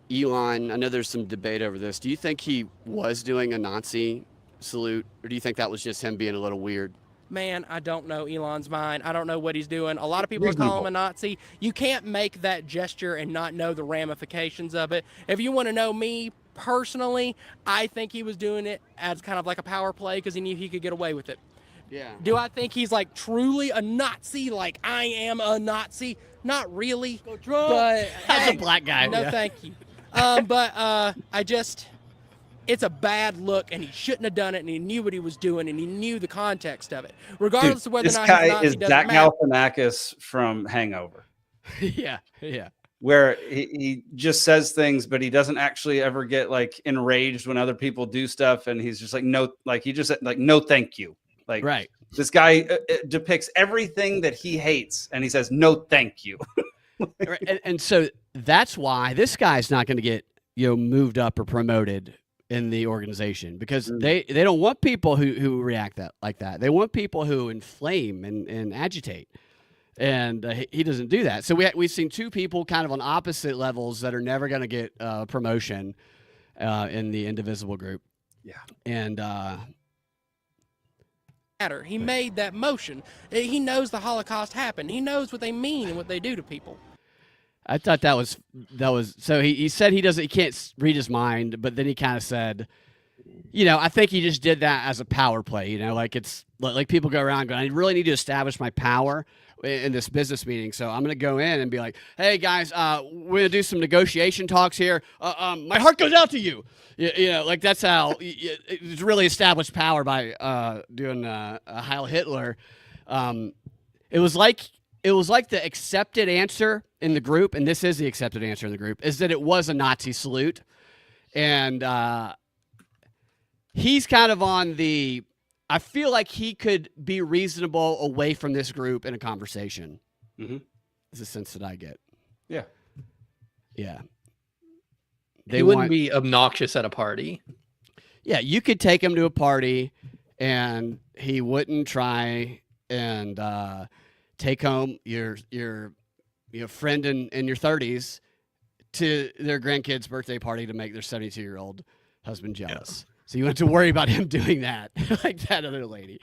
Elon, I know there's some debate over this, do you think he was doing a Nazi salute, or do you think that was just him being a little weird? Man, I don't know Elon's mind. I don't know what he's doing. A lot of people are calling him a Nazi. You can't make that gesture and not know the ramifications of it. If you want to know me personally, I think he was doing it as kind of like a power play because he knew he could get away with it. Yeah. Do I think he's like truly a Nazi, like I am a Nazi? Not really. Go Trump. But As a black guy. no, yeah. thank you. I just, it's a bad look, and he shouldn't have done it, and he knew what he was doing, and he knew the context of it. Regardless of whether or This not guy he's Nazi, is doesn't Zach matter. Galifianakis from Hangover, yeah. where he just says things, but he doesn't actually ever get like enraged when other people do stuff, and he's just like no, like he just like no, thank you. Like Right. this guy depicts everything that he hates, and he says no, thank you. Right. And so that's why this guy's not going to get moved up or promoted in the organization because they don't want people who react like that. They want people who inflame and agitate, and he doesn't do that. So we've seen two people kind of on opposite levels that are never going to get promotion in the Indivisible group. Yeah, and Matter. He made that motion. He knows the Holocaust happened. He knows what they mean and what they do to people. I thought that was so he said he can't read his mind, but then he kind of said, I think he just did that as a power play, like it's like people go around going, I really need to establish my power in this business meeting. So I'm going to go in and be like, hey guys, we're going to do some negotiation talks here. My heart goes out to you. Like that's how it's really established power by doing a Heil Hitler. It was like the accepted answer in the group, and this is the accepted answer in the group, is that it was a Nazi salute. And he's kind of on the, I feel like he could be reasonable away from this group in a conversation. Mm-hmm. Is the sense that I get. Yeah. Yeah. He wouldn't be obnoxious at a party. Yeah, you could take him to a party, and he wouldn't try and take home your friend in your 30s to their grandkid's birthday party to make their 72-year-old husband jealous. Yeah. So you have to worry about him doing that, like that other lady.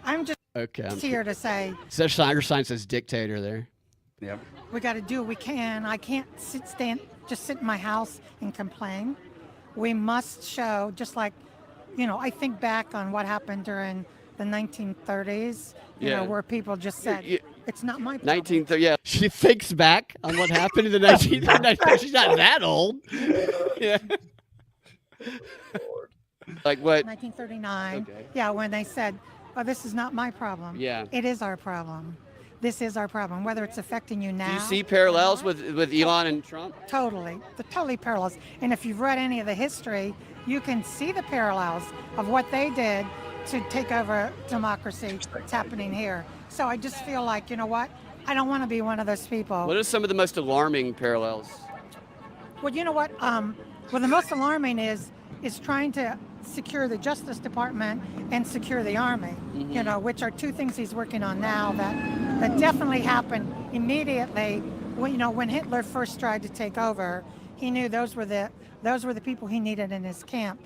I'm just here to say. So your sign says dictator there. Yep. We got to do what we can. I can't just sit in my house and complain. We must show, just like, I think back on what happened during the 1930s, where people just said, it's not my problem. Yeah. She thinks back on what happened in the 1930s. She's not that old. Yeah. Like what? 1939. Okay. Yeah, when they said, oh, this is not my problem. Yeah. It is our problem. this is our problem, whether it's affecting you now. Do you see parallels with Elon and Trump? Totally, the totally parallels. And if you've read any of the history, you can see the parallels of what they did to take over democracy. It's happening here. So I just feel like, you know what? I don't want to be one of those people. What are some of the most alarming parallels? Well, you know what? Well, the most alarming is trying to secure the Justice Department and secure the Army, you know, which are two things he's working on now that definitely happened immediately. When, you know, when Hitler first tried to take over, he knew those were the people he needed in his camp.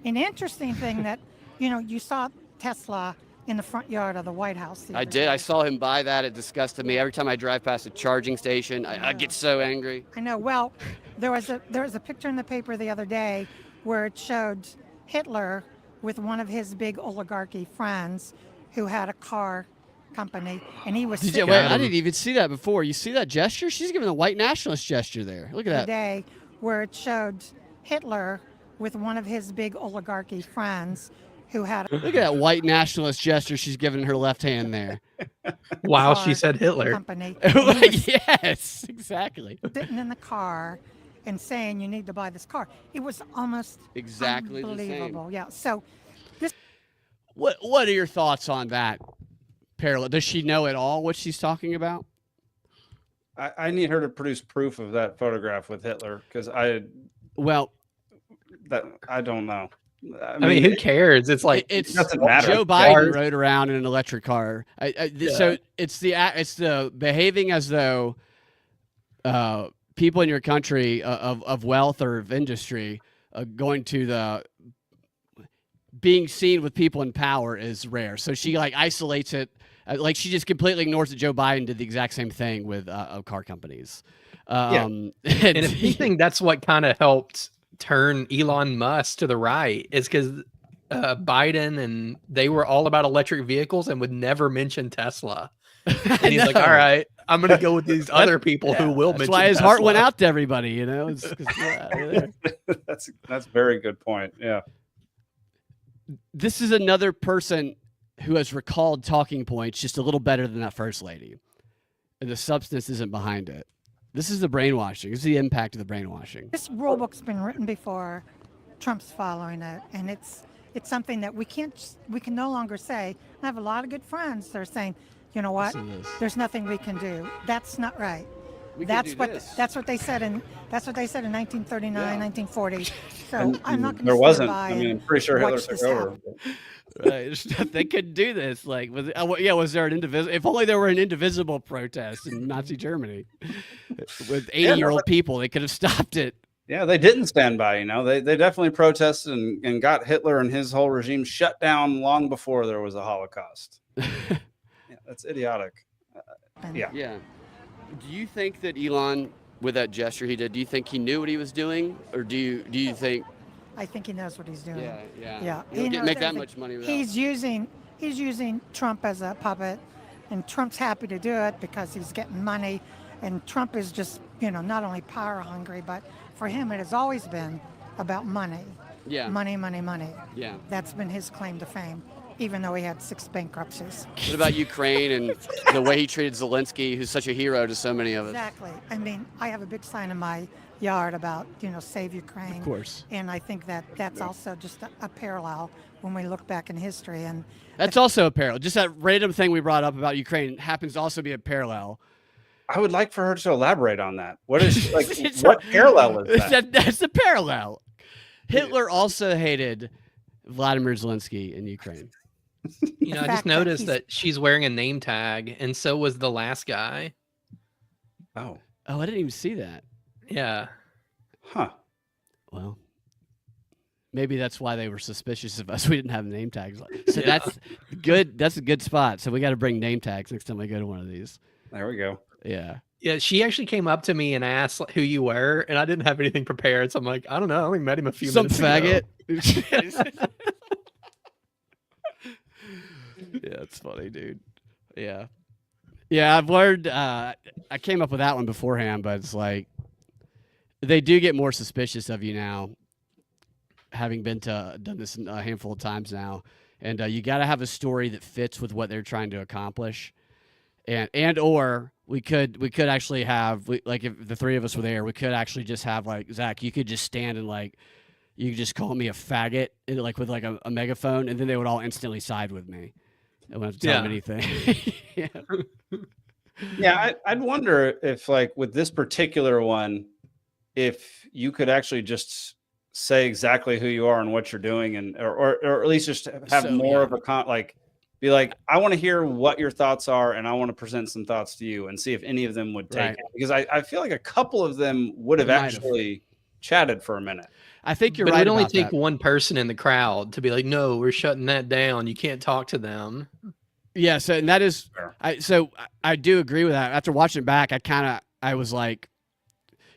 An interesting thing that, you know, you saw Tesla in the front yard of the White House. I did. I saw him buy that. It disgusted me. Every time I drive past a charging station, I get so angry. I know. Well, there was a picture in the paper the other day where it showed Hitler with one of his big oligarchy friends who had a car company, and he was Wait, sitting I didn't even see that before. You see that gesture? She's giving a white nationalist gesture there. Look at the that. day where it showed Hitler with one of his big oligarchy friends who had a Look at that white nationalist gesture she's giving her left hand there. Wow, car she said Hitler. company. And he was Yes, exactly. sitting in the car and saying, "You need to buy this car." It was almost Exactly the same. unbelievable. Yeah. So What are your thoughts on that parallel? Does she know at all what she's talking about? I need her to produce proof of that photograph with Hitler because I Well, don't know. I mean, who cares? It's like it's doesn't matter. Joe Biden Cars. rode around in an electric car. So it's the behaving as though people in your country of wealth or of industry going to the being seen with people in power is rare. So she like isolates it, like she just completely ignores that Joe Biden did the exact same thing with car companies. And if you think that's what kind of helped turn Elon Musk to the right, is because Biden and they were all about electric vehicles and would never mention Tesla. And he's like, all right, I'm going to go with these other people who will that's mention why his Tesla. heart went out to everybody, you know. It's 'cause, yeah, that's a very good point. Yeah. this is another person who has recalled talking points just a little better than that first lady. And the substance isn't behind it. This is the brainwashing. This is the impact of the brainwashing. this rule book's been written before. Trump's following it, and it's something that we can no longer say. I have a lot of good friends that are saying, you know what? Listen to this. There's nothing we can do. That's not right. We can That's do what this. that's what they said in 1939, Yeah. 1940. So And I'm not going to there wasn't. by I mean, I'm and pretty sure Hitler watch took this over. happen. Right. They couldn't do this. Like, was there an indivisible? If only there were an indivisible protest in Nazi Germany with 80-year-old people, they could have stopped it. Yeah, they didn't stand by. You know, they definitely protested and got Hitler and his whole regime shut down long before there was a Holocaust. Yeah, that's idiotic. Yeah. Yeah. Do you think that Elon, with that gesture he did, do you think he knew what he was doing, or do you think? I think he knows what he's doing. Yeah. Yeah, You don't he knows make that everything. much money without. He's using Trump as a puppet, and Trump's happy to do it because he's getting money, and Trump is just, you know, not only power hungry, but for him it has always been about money. Yeah. Money, money, money. Yeah. That's been his claim to fame, even though he had 6 bankruptcies. What about Ukraine and the way he treated Zelensky, who's such a hero to so many of us? Exactly. I mean, I have a big sign in my yard about, you know, save Ukraine. Of course. And I think that's also just a parallel when we look back in history. And That's also a parallel. Just that random thing we brought up about Ukraine happens to also be a parallel. I would like for her to elaborate on that. What is like? What parallel is that? That's the parallel. Hitler also hated Vladimir Zelensky in Ukraine. You know, I fact just that noticed he's- that she's wearing a name tag, and so was the last guy. Oh, Oh, I didn't even see that. Yeah. huh. Well, maybe that's why they were suspicious of us. We didn't have name tags. So that's good. That's a good spot. So we got to bring name tags next time we go to one of these. There we go. Yeah. Yeah, she actually came up to me and asked like, who you were, and I didn't have anything prepared. So I'm like, I don't know. I only met him a few Some minutes faggot. ago. Yeah, it's funny, dude. Yeah. Yeah, I've learned, I came up with that one beforehand, but it's like, they do get more suspicious of you now, having done this a handful of times now. And you got to have a story that fits with what they're trying to accomplish. and or we could actually have like if the three of us were there, we could actually just have like Zach, you could just stand and like you could just call me a faggot like with like a megaphone, and then they would all instantly side with me. I wouldn't have to tell them anything. Yeah, I'd wonder if like with this particular one, if you could actually just say exactly who you are and what you're doing, and or at least just have more of a like. Be like, I want to hear what your thoughts are, and I want to present some thoughts to you and see if any of them would take it. Because I feel like a couple of them would have actually chatted for a minute. I think you're but right. It would only about take that. one person in the crowd to be like, no, we're shutting that down. You can't talk to them. Yeah, so and that is Fair. I do agree with that. After watching it back, I was like,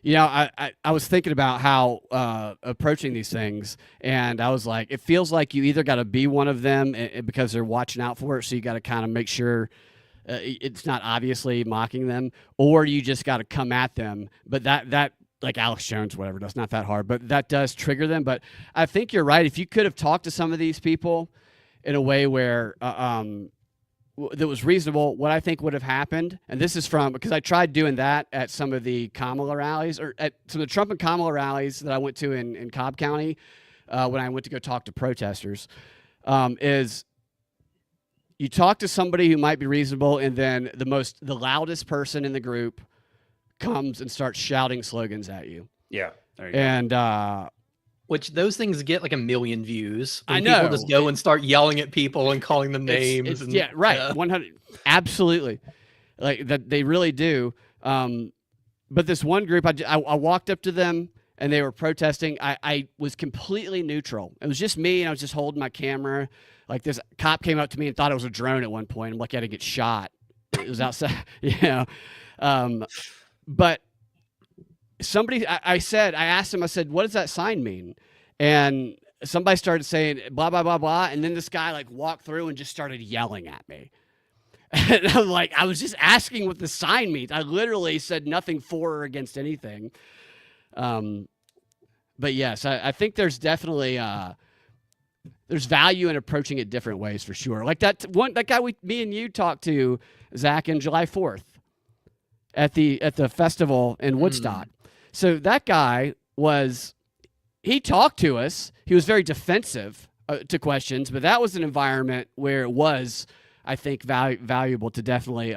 you know, I was thinking about how approaching these things, and I was like, it feels like you either got to be one of them because they're watching out for it, so you got to kind of make sure it's not obviously mocking them, or you just got to come at them. But that like Alex Jones, whatever, that's not that hard, but that does trigger them. But I think you're right. If you could have talked to some of these people in a way where that was reasonable, what I think would have happened, and this is from because I tried doing that at some of the Kamala rallies, or at some of the Trump and Kamala rallies that I went to in Cobb County when I went to go talk to protesters, is you talk to somebody who might be reasonable, and then the loudest person in the group comes and starts shouting slogans at you. Yeah, there you go. And which those things get like 1 million views. I People know. just go and start yelling at people and calling them names. And, yeah, right. 100, absolutely. Like that, they really do. But this one group, I walked up to them and they were protesting. I was completely neutral. It was just me, and I was just holding my camera. Like this cop came up to me and thought it was a drone at one point. I'm like, I had to get shot. It was outside, but somebody, I asked him, I said, what does that sign mean? And somebody started saying blah, blah, blah, blah. And then this guy like walked through and just started yelling at me. And I'm like, I was just asking what the sign means. I literally said nothing for or against anything. But yes, I think there's definitely, there's value in approaching it different ways for sure. Like that guy me and you talked to, Zach, in July 4th at the festival in Woodstock. So that guy he talked to us. He was very defensive to questions, but that was an environment where it was, I think, valuable to definitely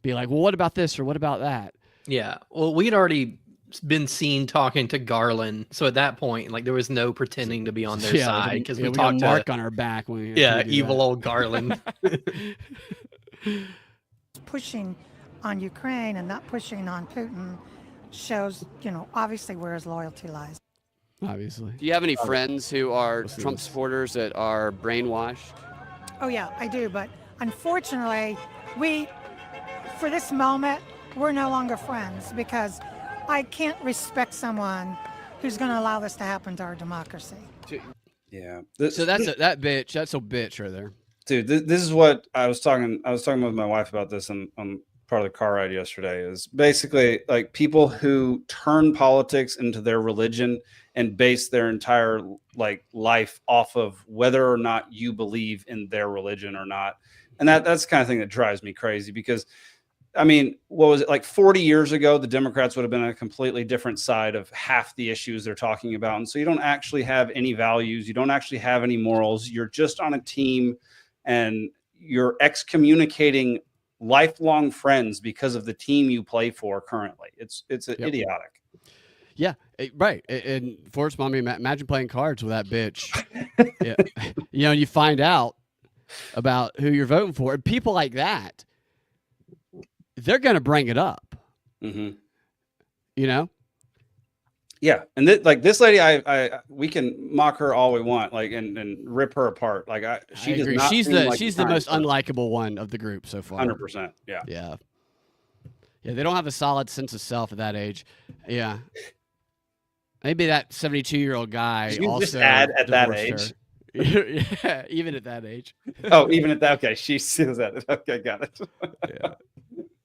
be like, well, what about this or what about that? Yeah. Well, we'd already been seen talking to Garland. So at that point, like there was no pretending to be on their side because we talked got Mark on our back. When evil old Garland. Pushing on Ukraine and not pushing on Putin shows, obviously where his loyalty lies. Obviously. Do you have any friends who are Trump supporters that are brainwashed? Oh yeah, I do. But unfortunately, for this moment, we're no longer friends because I can't respect someone who's going to allow this to happen to our democracy. Yeah. So that's a bitch right there. Dude, this is what I was talking with my wife about this on part of the car ride yesterday. Is basically like people who turn politics into their religion and base their entire like life off of whether or not you believe in their religion or not. And that's the kind of thing that drives me crazy because I mean, what was it, like 40 years ago, the Democrats would have been on a completely different side of half the issues they're talking about. And so you don't actually have any values. You don't actually have any morals. You're just on a team and you're excommunicating lifelong friends because of the team you play for currently. It's idiotic. Yeah, right. And Forrest, mommy, imagine playing cards with that bitch. Yeah. You find out about who you're voting for. And people like that, they're going to bring it up. Mm-hmm. Yeah. And this lady, we can mock her all we want, like, and rip her apart. Like she does not. She's the most unlikable one of the group so far. 100%. Yeah. Yeah. Yeah. They don't have a solid sense of self at that age. Yeah. Maybe that 72-year-old guy you also just add at that divorced age. Yeah, even at that age. Oh, even at that. Okay, she sees that. Okay, got it.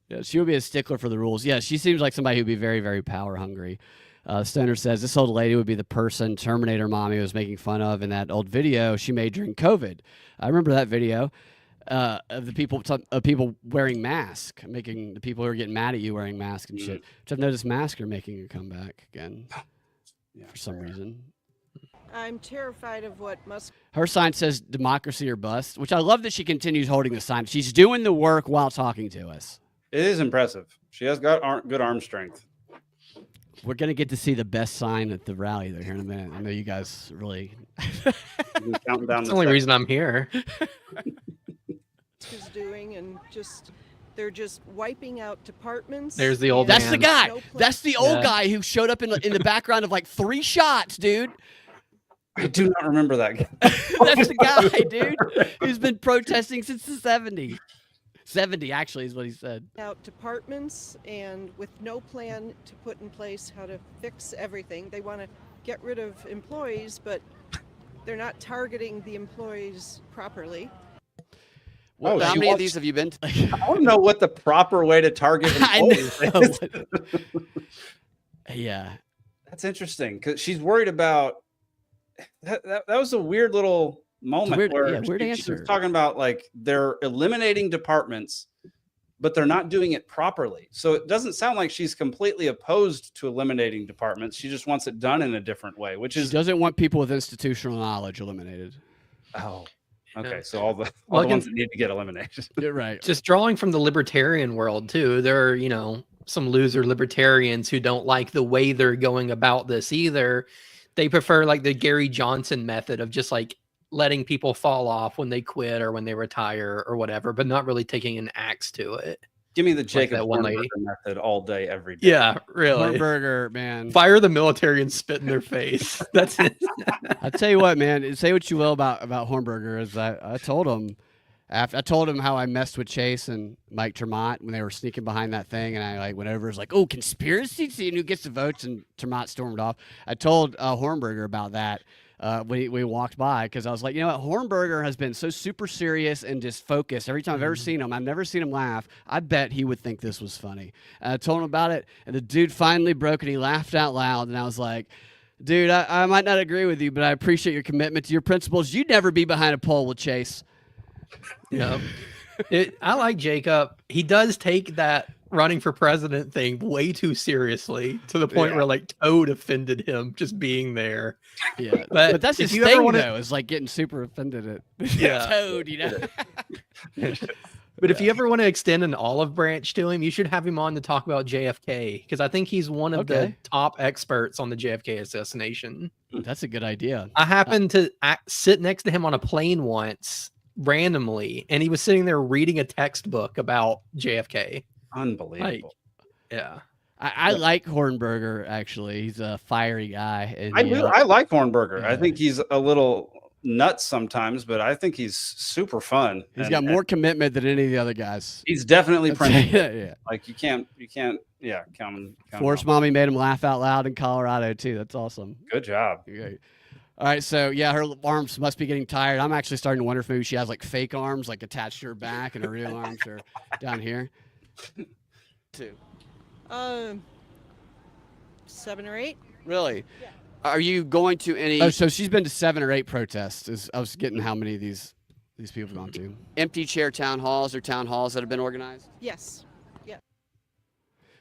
Yeah, she would be a stickler for the rules. Yeah, she seems like somebody who'd be very, very power hungry. Stoner says this old lady would be the person Terminator Mommy was making fun of in that old video she made during COVID. I remember that video. of the people wearing masks, making the people who are getting mad at you wearing masks and shit. Which I've noticed masks are making a comeback again for some reason. I'm terrified of what Musk. Her sign says democracy or bust, which I love that she continues holding the sign. She's doing the work while talking to us. It is impressive. She has got good arm strength. We're going to get to see the best sign at the rally there here in a minute. I know you guys really... Counting down That's the only reason I'm here. Is doing and they're just wiping out departments. There's the old That's man. the guy. No That's the old Yeah. guy who showed up in the background of like 3 shots, dude. I do not remember that guy. That's the guy, dude, who's been protesting since the 70s. 70 actually is what he said. Out departments and with no plan to put in place how to fix everything. They want to get rid of employees, but they're not targeting the employees properly. Oh, How she many of wants- these have you been to? I want to know what the proper way to target I employees is. know. Yeah. That's interesting because she's worried about that was a weird little moment weird- where yeah, weird she answer. was talking about like they're eliminating departments, but they're not doing it properly. So it doesn't sound like she's completely opposed to eliminating departments. She just wants it done in a different way, which She is doesn't want people with institutional knowledge eliminated. okay. So all the Well, ones that need to get eliminated. You're right. Just drawing from the libertarian world too. There are, some loser libertarians who don't like the way they're going about this either. They prefer like the Gary Johnson method of just like letting people fall off when they quit or when they retire or whatever, but not really taking an axe to it. Give me the Jacob that one Hornberger lady. method all day, every day. Yeah, really. Hamburger, man. Fire the military and spit in their face. That's it. I tell you what, man. Say what you will about Hornberger. Is I told him I told him how I messed with Chase and Mike Tremont when they were sneaking behind that thing, and I like went over. Was like, oh, conspiracy, seeing who gets the votes, and Tremont stormed off. I told Hornberger about that when we walked by because I was like, you know what, Hornberger has been so super serious and just focused every time I've ever seen him. I've never seen him laugh. I bet he would think this was funny. And I told him about it, and the dude finally broke and he laughed out loud, and I was like, dude, I might not agree with you, but I appreciate your commitment to your principles. You'd never be behind a pole with Chase. Yeah. I like Jacob. He does take that running for president thing way too seriously to the point where like Toad offended him just being there. Yeah, But but that's if his you ever thing, wanna- though, is like getting super offended at Yeah. Toad, you know? But if you ever want to extend an olive branch to him, you should have him on to talk about JFK because I think he's one of Okay. the top experts on the JFK assassination. That's a good idea. I happened to sit next to him on a plane once randomly, and he was sitting there reading a textbook about JFK. Unbelievable. Yeah. I like Hornberger, actually. He's a fiery guy. And I do. I like Hornberger. I Yeah. think he's a little nuts sometimes, but I think he's super fun. He's And- got more commitment than any of the other guys. He's definitely printing. yeah. Like you can't. Yeah, count him. Force Mommy made him laugh out loud in Colorado, too. That's awesome. Good job. Okay. All right, so yeah, her arms must be getting tired. I'm actually starting to wonder if maybe she has like fake arms, like attached to her back, and her real arms are down here. Too. 7 or 8. Really? Are you going to any Oh, so she's been to 7 or 8 protests. I was getting how many of these people have gone to. empty chair town halls or town halls that have been organized? Yes.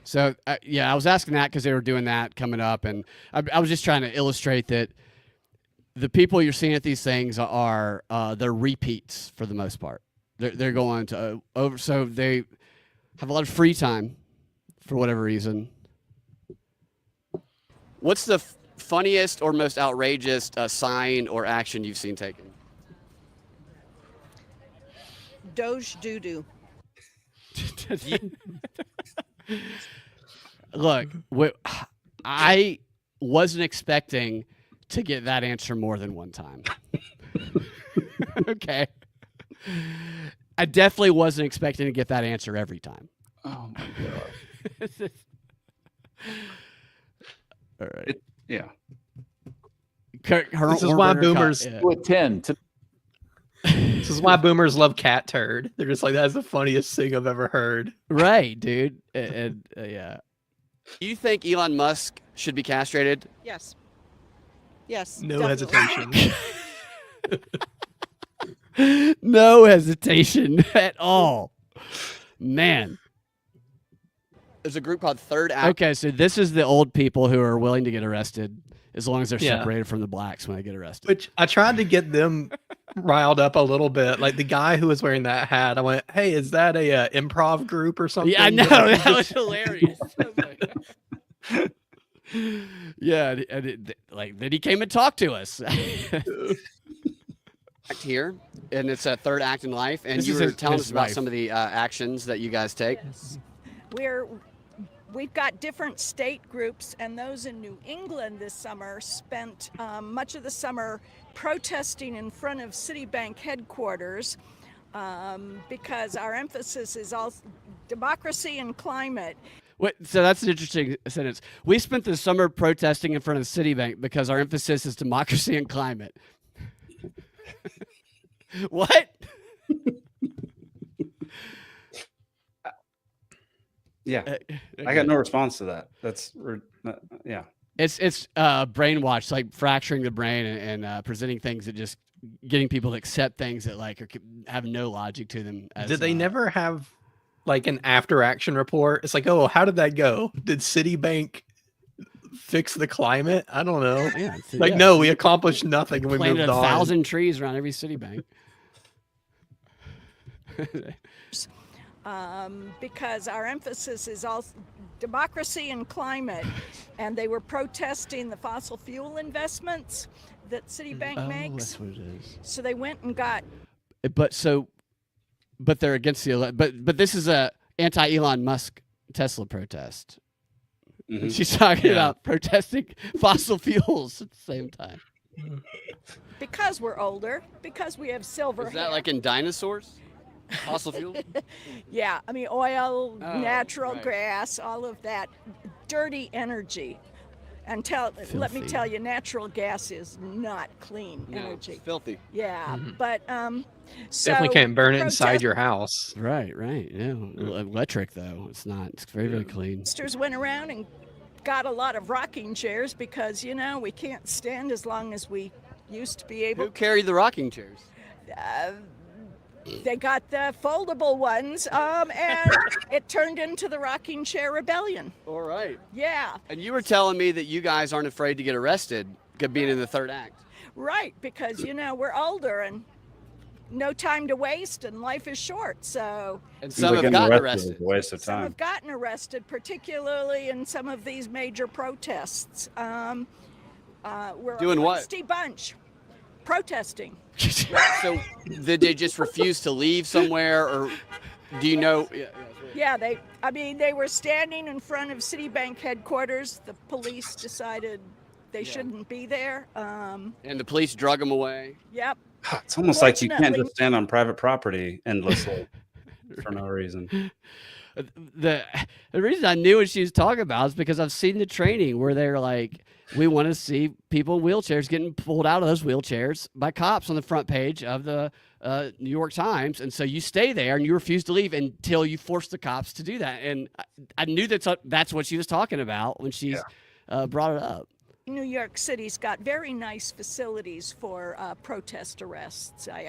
So yeah, I was asking that because they were doing that coming up, and I was just trying to illustrate that the people you're seeing at these things are they're repeats for the most part. They're going to over, so they have a lot of free time for whatever reason. What's the funniest or most outrageous sign or action you've seen taken? Doge doo-doo. Look, I wasn't expecting to get that answer more than one time. Okay. I definitely wasn't expecting to get that answer every time. Oh my god. All right. Yeah. This is why boomers- To attend to This is why boomers love cat turd. They're just like, that's the funniest thing I've ever heard. Right, dude. And yeah. Do you think Elon Musk should be castrated? Yes. Yes. No definitely. hesitation. No hesitation at all. Man. There's a group called Third Act. Okay, so this is the old people who are willing to get arrested as long as they're Yeah. separated from the blacks when they get arrested. Which I tried to get them riled up a little bit. Like the guy who was wearing that hat, I went, "Hey, is that a improv group or something?" Yeah, I know. Like, That was hilarious. Yeah, then he came and talked to us. Act here, and it's a third act in life. And This you is were his- telling his us about wife. some of the actions that you guys take. Yes. We've got different state groups, and those in New England this summer spent much of the summer protesting in front of Citibank headquarters because our emphasis is all democracy and climate. Wait, so that's an interesting sentence. We spent the summer protesting in front of Citibank because our emphasis is democracy and climate. What? Yeah, I got no response to that. Yeah. It's brainwash, like fracturing the brain and presenting things that just getting people to accept things that like have no logic to them. Did they never have like an after action report? It's like, oh, how did that go? Did Citibank fix the climate? I don't know. Yeah, Like, no, we accomplished nothing and we planted moved on. 1,000 trees around every Citibank. Because our emphasis is all democracy and climate, and they were protesting the fossil fuel investments that Citibank makes. That's what it is. So they went and got But they're against the but this is a anti Elon Musk Tesla protest. Mhm. She's talking Yeah. about protesting fossil fuels at the same time. because we're older, because we have silver Is that hair. like in dinosaurs? Fossil fuel? Yeah, I mean oil, Oh, natural right. gas, all of that dirty energy. And let me Filthy. tell you, natural gas is not clean No, energy. it's filthy. Yeah, but so Definitely can't burn it the inside your house. Right. Yeah. Electric though. It's not. It's very, very clean. protesters went around and got a lot of rocking chairs because we can't stand as long as we used to be able. Who carried the rocking chairs? They got the foldable ones, and it turned into the rocking chair rebellion. All right. Yeah, And you were telling me that you guys aren't afraid to get arrested being in the third act. right, because we're older and no time to waste, and life is short. So And Seems some like have getting gotten arrested arrested. is a waste of some time. have gotten arrested, particularly in some of these major protests. We're Doing a what? feisty bunch, protesting. So did they just refuse to leave somewhere, or do you know? Yeah, they were standing in front of Citibank headquarters. The police decided they shouldn't be there. And the police drug them away. Yep. It's almost like you can't Fortunately- just stand on private property endlessly for no reason. The reason I knew what she was talking about is because I've seen the training where they're like, we want to see people in wheelchairs getting pulled out of those wheelchairs by cops on the front page of the New York Times. And so you stay there and you refuse to leave until you force the cops to do that. And I knew that's what she was talking about when she brought it up. New York City's got very nice facilities for protest arrests. I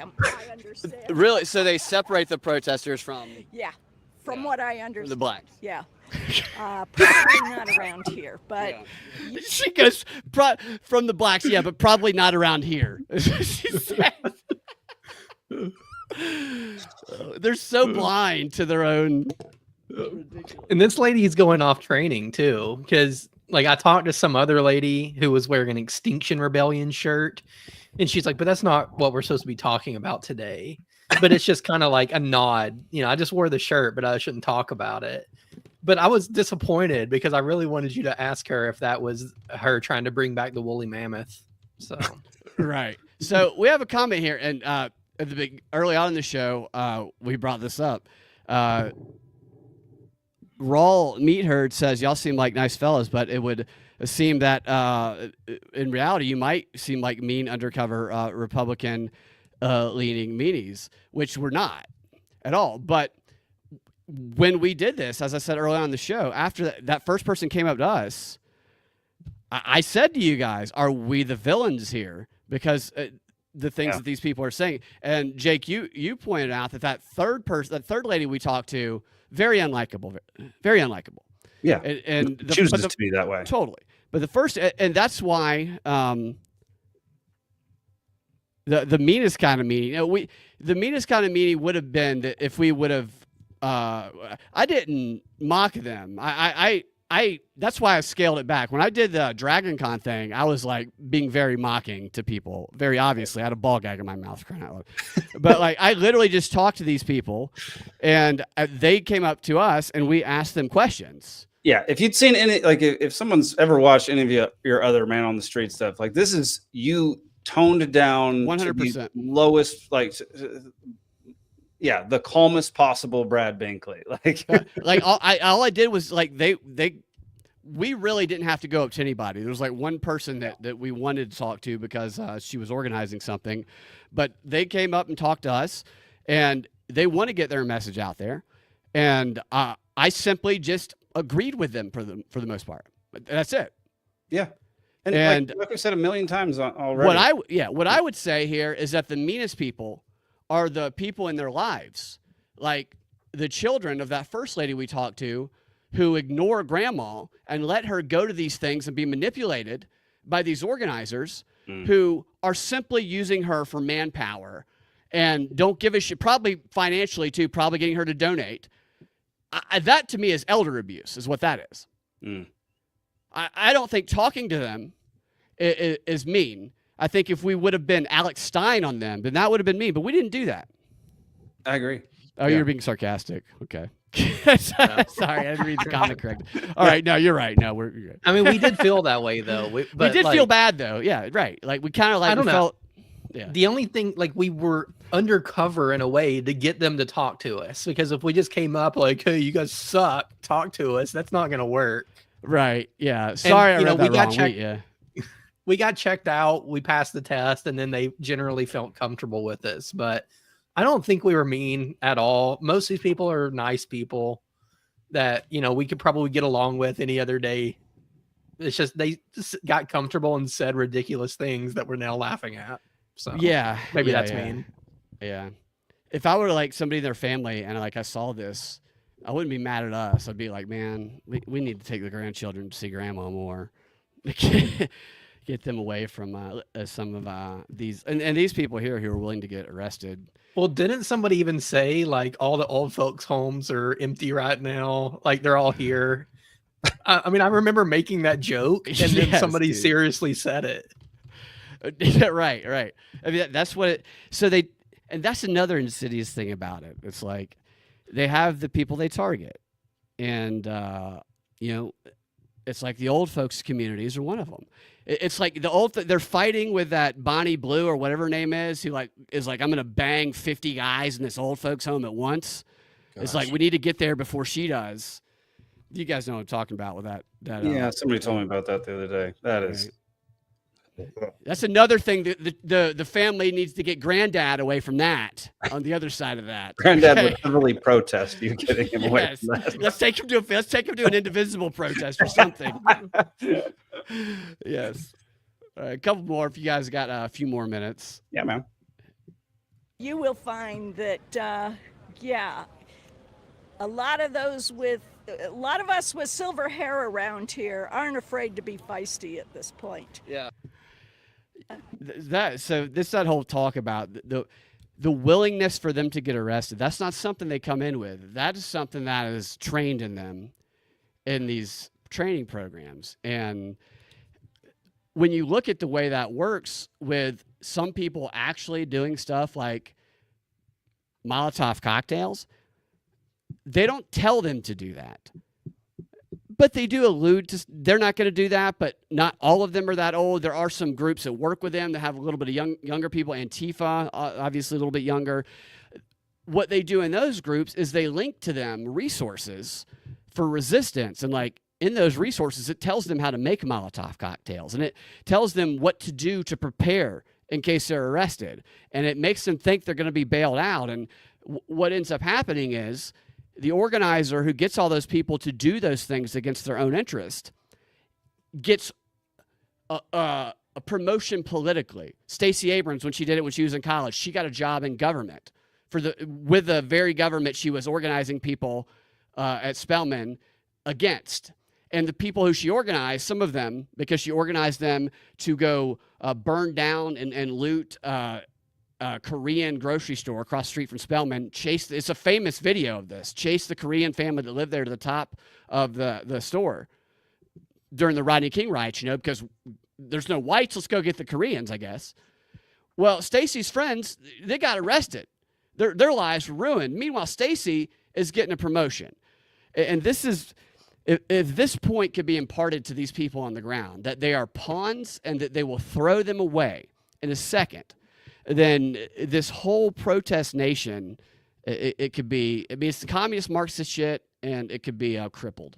understand. Really? So they separate the protesters from Yeah, from what I the understand. blacks. Yeah. Probably not around here, but Yeah. She goes from the blacks, yeah, but probably not around here. She says. They're so blind to their own. And this lady's going off training too, because like I talked to some other lady who was wearing an Extinction Rebellion shirt, and she's like, "But that's not what we're supposed to be talking about today." But it's just kind of like a nod, I just wore the shirt, but I shouldn't talk about it. But I was disappointed because I really wanted you to ask her if that was her trying to bring back the woolly mammoth. So Right. So we have a comment here, and early on in the show, we brought this up. Raw Meat Herd says, y'all seem like nice fellas, but it would seem that in reality, you might seem like mean undercover Republican leaning meanies, which we're not at all. But when we did this, as I said early on in the show, after that first person came up to us, I said to you guys, are we the villains here? Because the things that these people are saying. And Jake, you pointed out that third lady we talked to, very unlikable, very unlikable. Yeah, and chooses to be that way. Totally. But the first, and that's why the meanest kind of meeting. The meanest kind of meeting would have been that if we would have. I didn't mock them. That's why I scaled it back. When I did the Dragon Con thing, I was like being very mocking to people. Very obviously, I had a ball gag in my mouth, crying out loud. But like, I literally just talked to these people, and they came up to us, and we asked them questions. Yeah, if you'd seen any, like if someone's ever watched any of your other Man on the Street stuff, like this is you toned down 100% lowest, like the calmest possible Brad Binkley. Like all I did was like we really didn't have to go up to anybody. There was like one person that we wanted to talk to because she was organizing something, but they came up and talked to us, and they want to get their message out there, and I simply just agreed with them for the most part. That's it. Yeah. And like I've said a million times already. What I would say here is that the meanest people are the people in their lives, like the children of that first lady we talked to, who ignore grandma and let her go to these things and be manipulated by these organizers who are simply using her for manpower and don't give a shit, probably financially too, probably getting her to donate. That to me is elder abuse, is what that is. I don't think talking to them is mean. I think if we would have been Alex Stein on them, then that would have been mean, but we didn't do that. I agree. Oh, you're being sarcastic. Okay. Sorry, I didn't read the comment correctly. All right, no, you're right. No, we're good. I mean, we did feel that way though. We did feel bad though. Yeah, right. Like we kind of like felt. Yeah. The only thing, like, we were undercover in a way to get them to talk to us, because if we just came up like, "Hey, you guys suck, talk to us," that's not going to work. Right. Yeah. Sorry, I read that wrong. We got checked out. We passed the test, and then they generally felt comfortable with us. But I don't think we were mean at all. Most of these people are nice people that, we could probably get along with any other day. It's just they just got comfortable and said ridiculous things that we're now laughing at. So maybe that's mean. Yeah. If I were like somebody in their family and like I saw this, I wouldn't be mad at us. I'd be like, man, we need to take the grandchildren to see grandma more. Get them away from some of these and these people here who are willing to get arrested. Well, didn't somebody even say like all the old folks' homes are empty right now? Like they're all here. I mean, I remember making that joke, and then somebody seriously said it. Right. I mean, that's what it. So and that's another insidious thing about it. It's like they have the people they target, and it's like the old folks communities are one of them. It's like they're fighting with that Bonnie Blue or whatever her name is, who is like, I'm gonna bang 50 guys in this old folks home at once. Gosh. It's like we need to get there before she does. You guys know what I'm talking about with that. Somebody told me about that the other day. That is. Right. That's another thing that the family needs to get granddad away from that. On the other side of that, granddad would heavily protest you getting him away from that. Let's take him to an Indivisible protest or something. Yes. All right, a couple more if you guys got a few more minutes. Yeah, man. You will find that, a lot of us with silver hair around here aren't afraid to be feisty at this point. Yeah. That whole talk about the willingness for them to get arrested, that's not something they come in with. That is something that is trained in them in these training programs. And when you look at the way that works with some people actually doing stuff like Molotov cocktails, they don't tell them to do that. But they do allude to they're not going to do that, but not all of them are that old. There are some groups that work with them that have a little bit of younger people. Antifa, obviously a little bit younger. What they do in those groups is they link to them resources for resistance. And like in those resources, it tells them how to make Molotov cocktails. And it tells them what to do to prepare in case they're arrested. And it makes them think they're going to be bailed out. And what ends up happening is the organizer who gets all those people to do those things against their own interest gets a a promotion politically. Stacey Abrams, when she did it when she was in college, she got a job in government with the very government she was organizing people at Spelman against. And the people who she organized, some of them, because she organized them to go burn down and loot Korean grocery store across the street from Spelman. It's a famous video of this. Chase the Korean family that lived there to the top of the store during the Rodney King riots, because there's no whites. Let's go get the Koreans, I guess. Well, Stacey's friends, they got arrested. Their lives were ruined. Meanwhile, Stacey is getting a promotion. And this is, if this point could be imparted to these people on the ground, that they are pawns and that they will throw them away in a second, then this whole protest nation, it could be, it's the communist Marxist shit, and it could be crippled.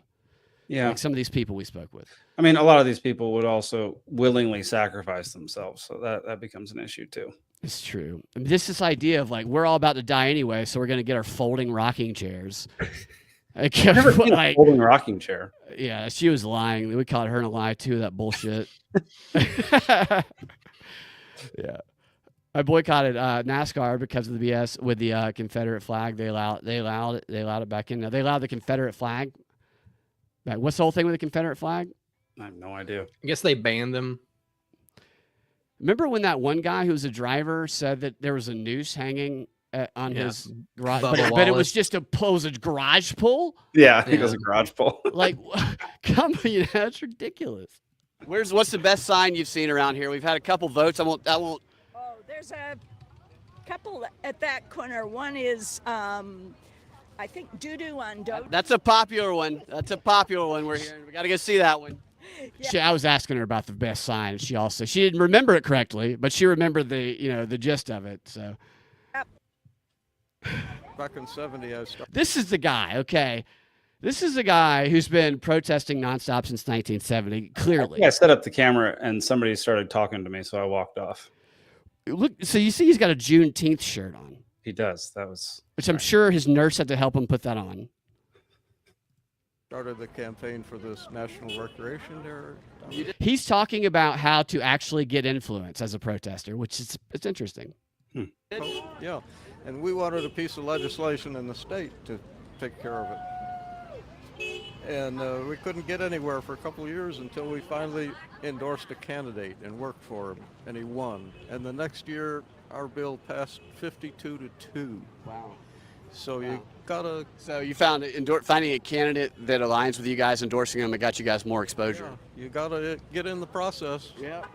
Yeah. Like some of these people we spoke with. I mean, a lot of these people would also willingly sacrifice themselves. So that becomes an issue too. It's true. I mean, this idea of like, we're all about to die anyway, so we're going to get our folding rocking chairs. I've never seen a folding rocking chair. Yeah, she was lying. We caught her in a lie too, that bullshit. Yeah. I boycotted NASCAR because of the BS with the Confederate flag. They allowed it back in. Now, they allowed the Confederate flag. What's the whole thing with the Confederate flag? I have no idea. I guess they banned them. Remember when that one guy who was a driver said that there was a noose hanging on his garage, but it was just a garage pull? Yeah, it was a garage pull. Like, come on, that's ridiculous. What's the best sign you've seen around here? We've had a couple votes. I won't. Oh, there's a couple at that corner. One is, I think, doo-doo on Doe. That's a popular one. We're hearing. We got to go see that one. Yeah. I was asking her about the best sign, and she didn't remember it correctly, but she remembered the gist of it. So back in '70, I started. This is the guy. Okay, this is the guy who's been protesting nonstop since 1970. Clearly, I set up the camera and somebody started talking to me, so I walked off. Look, so you see, he's got a Juneteenth shirt on. He does. Which I'm sure his nurse had to help him put that on. Started the campaign for this national recreation area. He's talking about how to actually get influence as a protester, which it's interesting. Yeah, and we wanted a piece of legislation in the state to take care of it. And we couldn't get anywhere for a couple of years until we finally endorsed a candidate and worked for him, and he won. And the next year, our bill passed 52-2. Wow. So you gotta. So you found finding a candidate that aligns with you guys, endorsing them, it got you guys more exposure. Yeah, you gotta get in the process. Yep.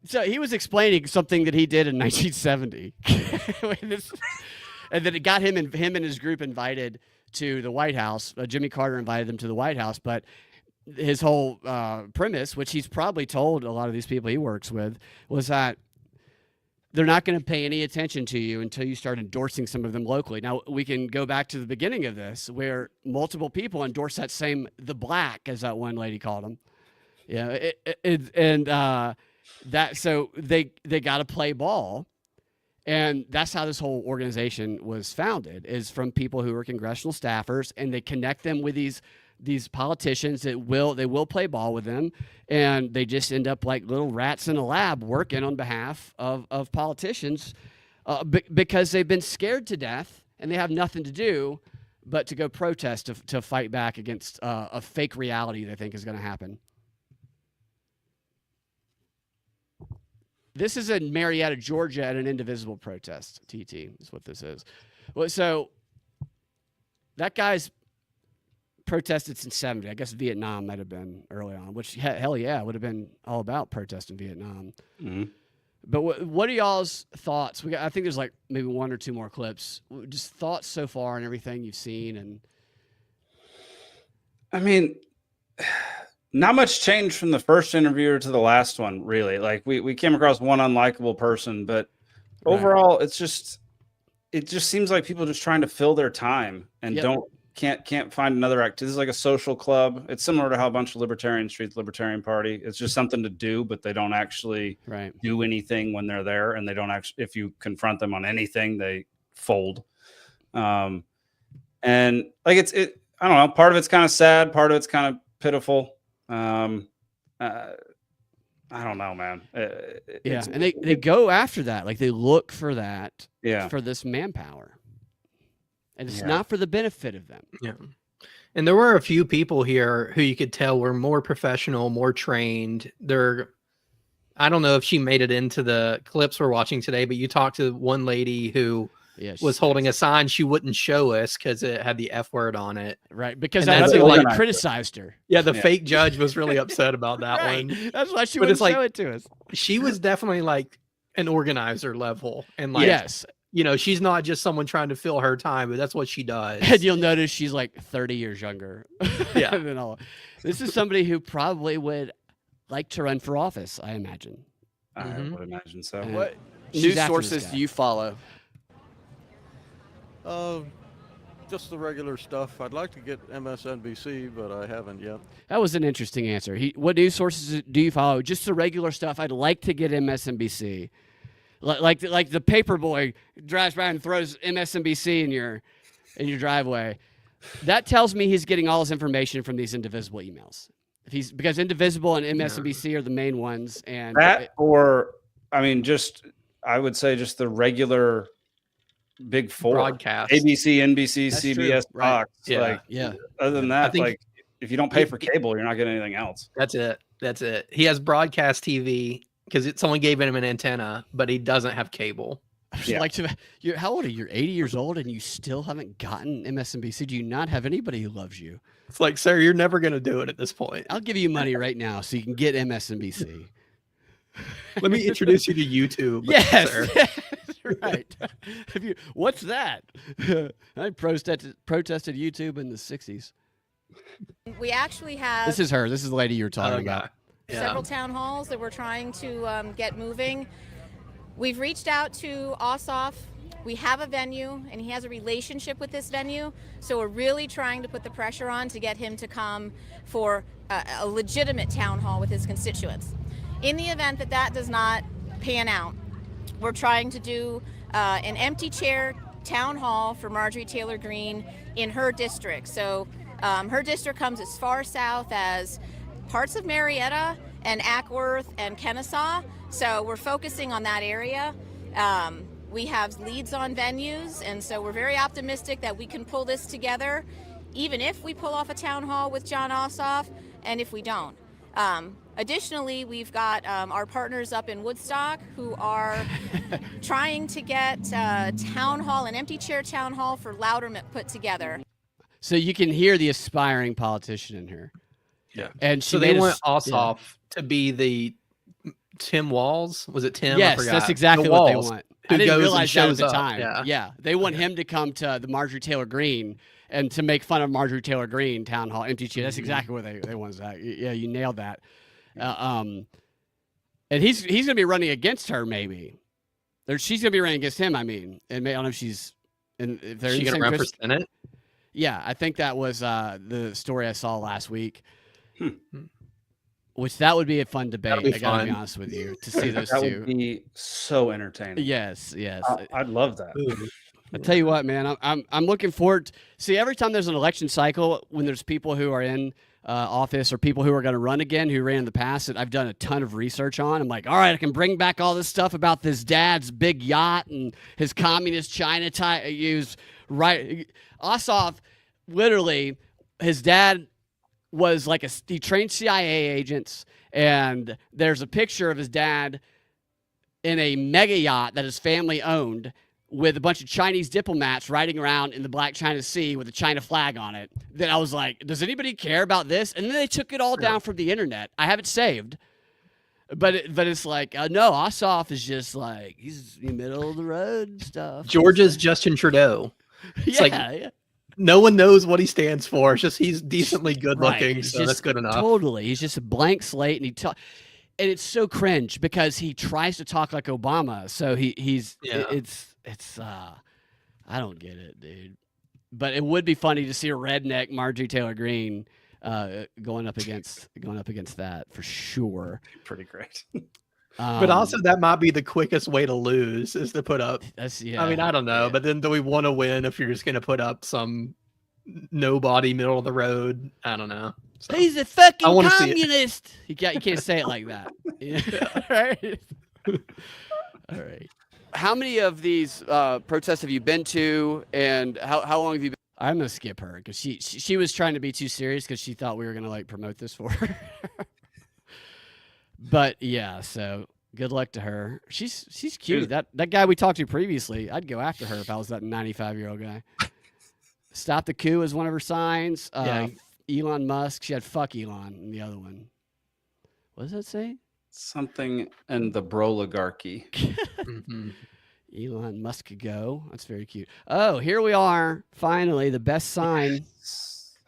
So he was explaining something that he did in 1970, and then it got him and his group invited to the White House. Jimmy Carter invited them to the White House, but his whole premise, which he's probably told a lot of these people he works with, was that they're not going to pay any attention to you until you start endorsing some of them locally. Now, we can go back to the beginning of this, where multiple people endorse the black, as that one lady called him. Yeah, so they got to play ball. And that's how this whole organization was founded, is from people who are congressional staffers, and they connect them with these politicians that will play ball with them, and they just end up like little rats in a lab working on behalf of politicians because they've been scared to death and they have nothing to do but to go protest to fight back against a fake reality they think is going to happen. This is in Marietta, Georgia, at an Indivisible protest. TT is what this is. Well, so that guy's protested since 70. I guess Vietnam might have been early on, which hell yeah, would have been all about protesting Vietnam. Mm-hmm. But what are y'all's thoughts? I think there's like maybe one or two more clips. Just thoughts so far and everything you've seen. And I mean, not much change from the first interview to the last one, really. Like we came across one unlikable person, but overall, it just seems like people just trying to fill their time and can't find another activity. This is like a social club. It's similar to how a bunch of libertarians treat the Libertarian Party. It's just something to do, but they don't actually do anything when they're there, and they don't actually. If you confront them on anything, they fold. And like I don't know. Part of it's kind of sad. Part of it's kind of pitiful. I don't know, man. Yeah, and they go after that. Like, they look for that Yeah. for this manpower. And it's Yeah. not for the benefit of them. Yeah. And there were a few people here who you could tell were more professional, more trained. I don't know if she made it into the clips we're watching today, but you talked to one lady who was holding a sign she wouldn't show us because it had the F word on it. Right, because And that's that's like organizer. criticized her. Yeah, the fake judge was really upset about that Right. one. That's why she But wouldn't it's like- show it to us. She was definitely like an organizer level. And like, Yes. you know, she's not just someone trying to fill her time, but that's what she does. And you'll notice she's like 30 years younger. Yeah. than all. This is somebody who probably would like to run for office, I imagine. I Mhm. would imagine so. And What she's news after this sources guy. do you follow? Just the regular stuff. I'd like to get MSNBC, but I haven't yet. That was an interesting answer. What news sources do you follow? Just the regular stuff. I'd like to get MSNBC. Like the paper boy drives by and throws MSNBC in your driveway. That tells me he's getting all his information from these Indivisible emails. Because Indivisible and MSNBC are the main ones, and That, or I mean, I would say just the regular Big Four: Broadcast. ABC, NBC, That's CBS, true, right. Fox. Yeah. Like, yeah, other than I that, think- like, if you don't pay for cable, you're not getting anything else. That's it. He has broadcast TV because someone gave him an antenna, but he doesn't have cable. Yeah. like how old are you? You're 80 years old and you still haven't gotten MSNBC. Do you not have anybody who loves you? It's like, sir, you're never going to do it at this point. I'll give you money right now so you can get MSNBC. Let me introduce you to YouTube. Yes, sir. right. What's that? I protested YouTube in the 60s. We actually have This is her. This is the lady you were talking Okay. about. Yeah. several town halls that we're trying to get moving. We've reached out to Ossoff. We have a venue, and he has a relationship with this venue. So we're really trying to put the pressure on to get him to come for a legitimate town hall with his constituents. In the event that that does not pan out, we're trying to do an empty chair town hall for Marjorie Taylor Greene in her district. So her district comes as far south as parts of Marietta and Ackworth and Kennesaw. So we're focusing on that area. We have leads on venues, and so we're very optimistic that we can pull this together, even if we pull off a town hall with John Ossoff, and if we don't. Additionally, we've got our partners up in Woodstock who are trying to get town hall, an empty chair town hall for Loudermilk put together. So you can hear the aspiring politician in her. Yeah. And she So they made want us- Ossoff to be the Tim Walls. Was it Tim? I Yes, forgot. that's exactly The what they Walls, want. who I didn't goes and realize that at shows the up. time. Yeah. They want him to come to the Marjorie Taylor Greene and to make fun of Marjorie Taylor Greene town hall empty chair. That's exactly what they want. Zach. Yeah, you nailed that. And he's going to be running against her, maybe. She's going to be running against him. I mean, and I don't know if she's. And if they're Is she in the going to same represent it? Yeah, I think that was the story I saw last week. Hmm. Which that would be a fun debate. That'll be I gotta be fun. honest with you to see those That two. would be so entertaining. Yes. I'd love that. Ooh. I tell you what, man, I'm looking forward. See, every time there's an election cycle, when there's people who are in office or people who are going to run again, who ran in the past, that I've done a ton of research on. I'm like, all right, I can bring back all this stuff about this dad's big yacht and his communist China use. Right, Ossoff, literally, his dad was like he trained CIA agents, and there's a picture of his dad in a mega yacht that his family owned, with a bunch of Chinese diplomats riding around in the Black China Sea with a China flag on it. Then I was like, does anybody care about this? And then they took it all down from the internet. I have it saved. But it's like, no, Ossoff is just like, he's in the middle of the road stuff. Georgia's Justin Trudeau. yeah, like- yeah. No one knows what he stands for. It's just he's decently good Right, looking, he's so just that's good enough. Totally. He's just a blank slate, and and it's so cringe because he tries to talk like Obama. So it's I don't get it, dude. But it would be funny to see a redneck Marjorie Taylor Greene going up against that for sure. Pretty great. But also, that might be the quickest way to lose is to put up. that's yeah. I mean, I don't know, yeah. but then do we want to win if you're just going to put up some nobody, middle of the road. I don't know. So, He's a fucking I wanna see it. communist. You can't say it like that. Yeah. Right. All right. How many of these protests have you been to, and how long have you been? I'm gonna skip her because she was trying to be too serious because she thought we were gonna like promote this for her. But yeah, so good luck to her. She's cute. That guy we talked to previously, I'd go after her if I was that 95-year-old guy. Stop the coup is one of her signs. Yeah. Elon Musk. She had fuck Elon in the other one. What does that say? Something in the broligarchy. Mhm. Elon Musk go. That's very cute. Oh, here we are. Finally, the best sign.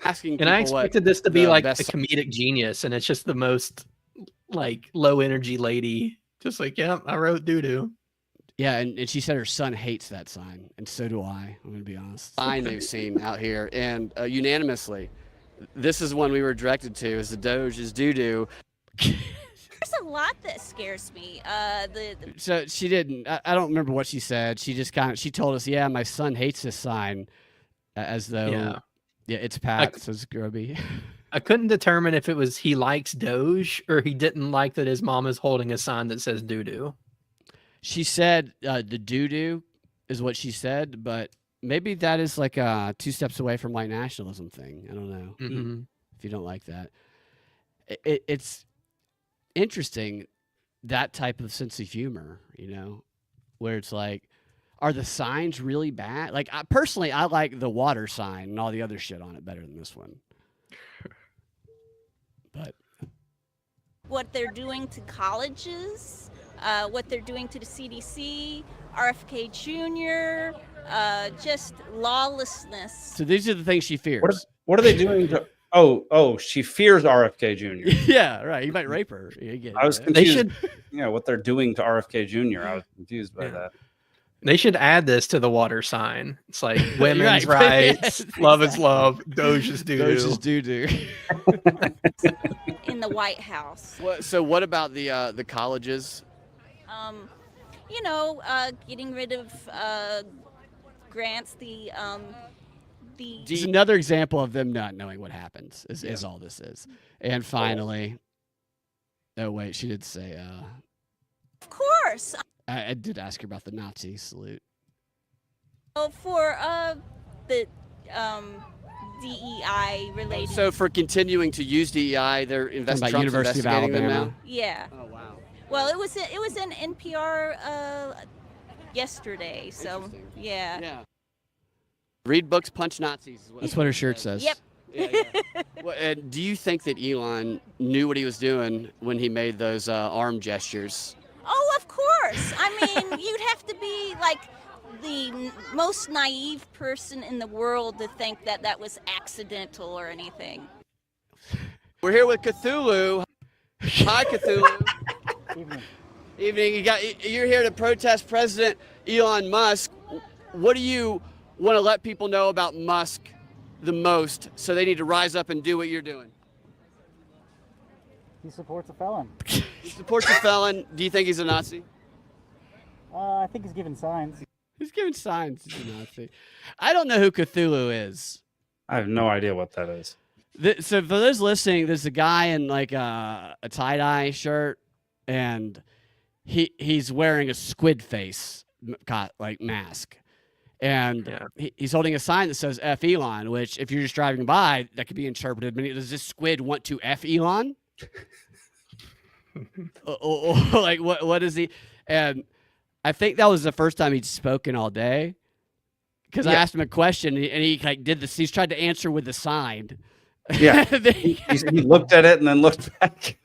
Asking And I people what expected this to be the like a best- comedic genius, and it's just the most like low energy lady. Just like, yeah, I wrote doo doo. Yeah, and she said her son hates that sign, and so do I. I'm gonna be honest. sign they've seen out here, and unanimously, this is one we were directed to. Is the Doge is doo doo. There's a lot that scares me. So she didn't. I don't remember what she said. She just she told us, yeah, my son hates this sign, as though yeah, it's Pat, says Groby. I couldn't determine if it was he likes Doge or he didn't like that his mom is holding a sign that says doo doo. She said the doo doo is what she said, but maybe that is like a 2 steps away from white nationalism thing. I don't know if you don't like that. It's interesting, that type of sense of humor, where it's like, are the signs really bad? Like, personally, I like the water sign and all the other shit on it better than this one. But what they're doing to colleges, what they're doing to the CDC, RFK Jr., just lawlessness. so these are the things she fears. What are they doing to? Oh, she fears RFK Jr. Yeah, right. You might rape her. I was confused. What they're doing to RFK Jr. I was confused by that. They should add this to the water sign. It's like women's Right. rights, Yes, love is love, Doge is doo Doge doo. is doo doo. In the White House. So what about the colleges? Getting rid of grants, It's another example of them not knowing what happens, is all this is. And finally, oh wait, she did say, of course. I did ask her about the Nazi salute. For the DEI related. So for continuing to use DEI, they're Talking Trump's about University of investigating them Alabama. now. Yeah. Oh wow. Well, it was in NPR yesterday. So Interesting. yeah. Yeah. Read books, punch Nazis. Is That's what her shirt says. Yep. Yeah. Well, and do you think that Elon knew what he was doing when he made those arm gestures? Oh, of course. I mean, you'd have to be like the most naive person in the world to think that that was accidental or anything. We're here with Cthulhu. Hi, Cthulhu. Evening. You're here to protest President Elon Musk. What do you want to let people know about Musk the most, so they need to rise up and do what you're doing? He supports a felon. He supports a felon. Do you think he's a Nazi? I think he's giving signs. He's giving signs. He's a Nazi. I don't know who Cthulhu is. I have no idea what that is. So for those listening, there's a guy in like a tie-dye shirt, and he's wearing a squid face mask. And he's holding a sign that says F Elon, which if you're just driving by, that could be interpreted. Does this squid want to F Elon? or like what is he? And I think that was the first time he'd spoken all day, because I asked him a question and he like did this. He's tried to answer with the sign. Yeah, he looked at it and then looked back.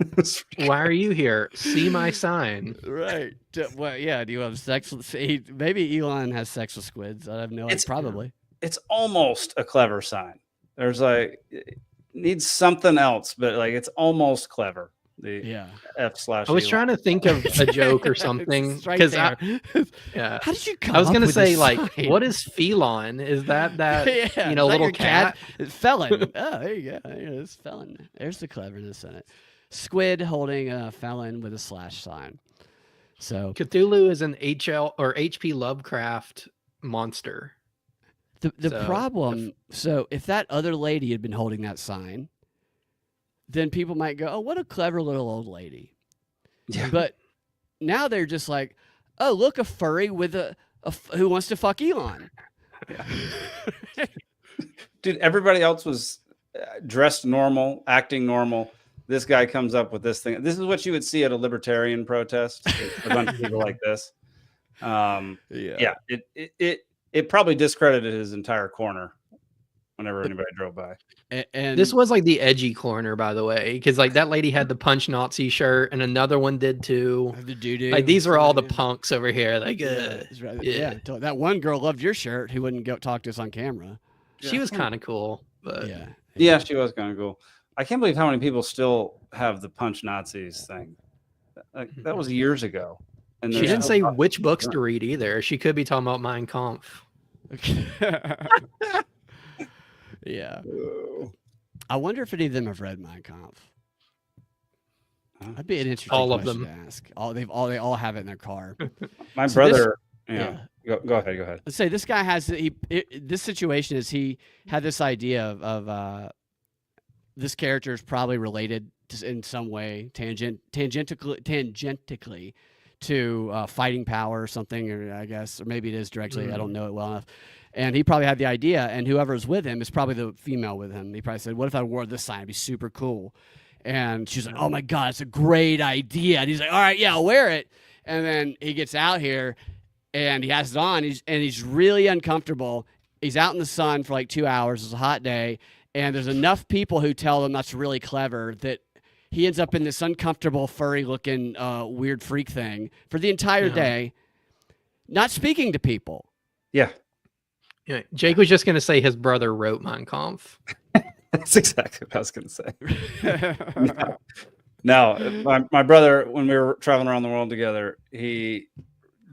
Why are you here? See my sign. Right. Well, yeah. Do you have sex with? Maybe Elon has sex with squids. I have no idea. Probably. It's almost a clever sign. There's like it needs something else, but like it's almost clever. The F/. I was trying to think of a joke or something It's right because there. How did you come I was up gonna with say this like, sign? what is felon? Is that Yeah, little your cat? It's felon. Oh, there you go. It's felon. There's the cleverness in it. Squid holding a felon with a / sign. So Cthulhu is an HL or HP Lovecraft monster. The So, problem, so if that other lady had been holding that sign, then people might go, "Oh, what a clever little old lady." Yeah. But now they're just like, "Oh, look, a furry with who wants to fuck Elon." Dude, everybody else was dressed normal, acting normal. This guy comes up with this thing. This is what you would see at a libertarian protest. A bunch of people like this. Yeah. It probably discredited his entire corner whenever anybody drove by. And this was like the edgy corner, by the way, because like that lady had the punch Nazi shirt, and another one did too. the doo-doo. Like these were all the Yeah. punks over here. Like, That's right. Yeah. That one girl loved your shirt who wouldn't go talk to us on camera. She was kind of cool, but Yeah, she was kind of cool. I can't believe how many people still have the punch Nazis thing. Like, that was years ago. And she didn't say which books to read either. She could be talking about Mein Kampf. Yeah. I wonder if any of them have read Mein Kampf. That'd be an interesting All of question them. to ask. They all have it in their car. My So brother. this- Go ahead. Let's say this guy has this situation is he had this idea of this character is probably related in some way tangentially to fighting power or something, or I guess, or maybe it is directly. I don't know it well enough. And he probably had the idea, and whoever's with him is probably the female with him. He probably said, "What if I wore this sign? It'd be super cool." And she's like, "Oh my God, it's a great idea." And he's like, "All right, yeah, I'll wear it." And then he gets out here and he has it on. He's really uncomfortable. He's out in the sun for like 2 hours. It's a hot day. And there's enough people who tell him that's really clever that he ends up in this uncomfortable, furry-looking, weird freak thing for the entire day, not speaking to people. Yeah. Yeah, Jake was just going to say his brother wrote Mein Kampf. That's exactly what I was going to say. No, my brother, when we were traveling around the world together, he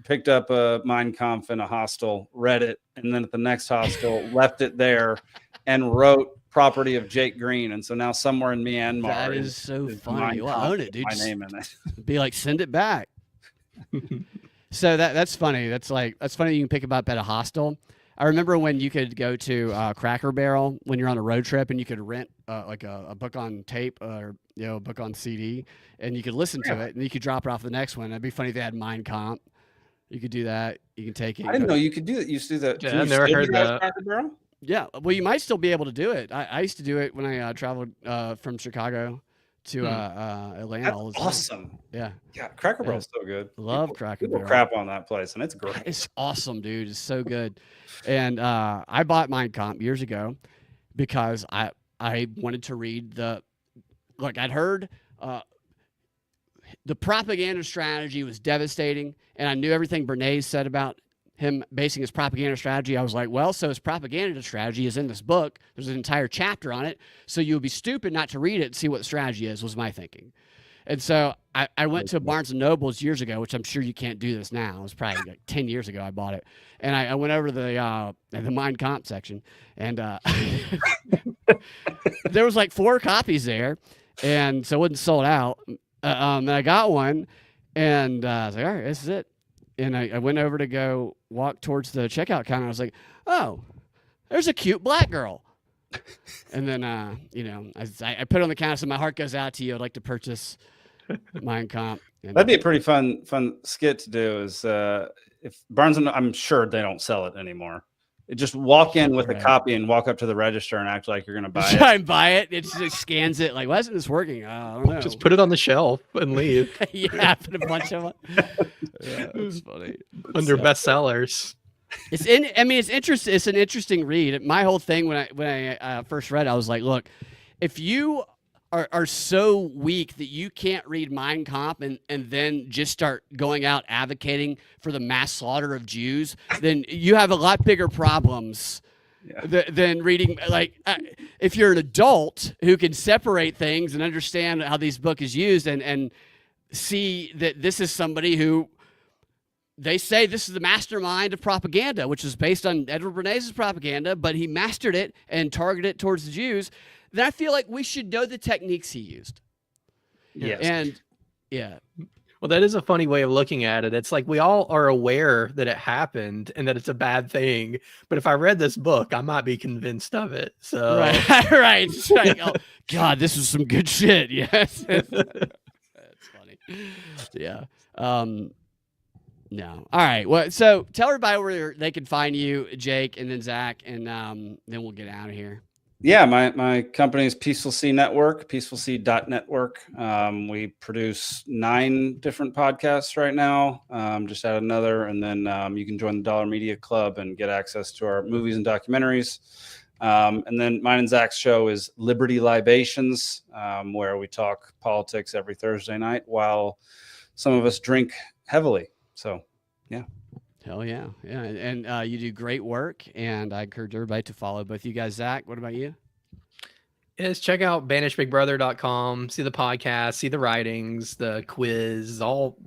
picked up a Mein Kampf in a hostel, read it, and then at the next hostel left it there and wrote "Property of Jake Green." And so now somewhere in Myanmar, That is so funny. Mein Well, Kampf own it, dude. with my Just name in it. Be like, send it back. So that's funny. That's funny. You can pick up at a hostel. I remember when you could go to Cracker Barrel when you're on a road trip, and you could rent like a book on tape or a book on CD, and you could listen to it, and you could drop it off the next one. It'd be funny if they had Mein Kampf. You could do that. You can take it. I didn't know you could do that. You used to do that. Yeah, Can I've you never still heard do at that. Cracker Barrel? Yeah, well, you might still be able to do it. I used to do it when I traveled from Chicago to Atlanta all the That's time. awesome. Yeah. Yeah, Cracker Barrel's so good. Love Cracker People Barrel. crap on that place, and it's great. It's awesome, dude. It's so good. And I bought Mein Kampf years ago because I wanted to read I'd heard the propaganda strategy was devastating, and I knew everything Bernays said about him basing his propaganda strategy. I was like, well, so his propaganda strategy is in this book. There's an entire chapter on it. So you would be stupid not to read it and see what the strategy is, was my thinking. And so I went to Barnes & Noble's years ago, which I'm sure you can't do this now. It was probably like 10 years ago I bought it. And I went over to the Mein Kampf section, and there was like 4 copies there. And so it wasn't sold out. And I got one, and I was like, all right, this is it. And I went over to go walk towards the checkout counter. I was like, oh, there's a cute black girl. And then, I put it on the counter, so my heart goes out to you. I'd like to purchase Mein Kampf. That'd be a pretty fun skit to do. Is if Barnes and I'm sure they don't sell it anymore. Just walk in with a copy and walk up to the register and act like you're going to buy it. Try and buy it. It just scans it. Like, why isn't this working? I don't know. Just put it on the shelf and leave. Yeah, put a bunch of them. Yeah, it's funny. Under bestsellers. It's interesting. It's an interesting read. My whole thing when I first read it, I was like, look, if you are so weak that you can't read Mein Kampf and then just start going out advocating for the mass slaughter of Jews, then you have a lot bigger problems than reading. Like, if you're an adult who can separate things and understand how these book is used and see that this is somebody who they say this is the mastermind of propaganda, which is based on Edward Bernays' propaganda, but he mastered it and targeted it towards the Jews, then I feel like we should know the techniques he used. Yes. And yeah. Well, that is a funny way of looking at it. It's like we all are aware that it happened and that it's a bad thing. But if I read this book, I might be convinced of it. So Right, right. It's like, oh, God, this is some good shit. Yes, that's funny. Yeah. No. All right. Well, so tell everybody where they can find you, Jake, and then Zach, and then we'll get out of here. Yeah, my company is Peaceful Sea Network, peacefulsea.network. We produce 9 different podcasts right now. Just add another, and then you can join the Dollar Media Club and get access to our movies and documentaries. And then mine and Zach's show is Liberty Libations, where we talk politics every Thursday night while some of us drink heavily. So, yeah. Hell yeah. Yeah. And you do great work, and I encourage everybody to follow both you guys. Zach, what about you? is check out banishedbigbrother.com, see the podcast, see the writings, the quiz, all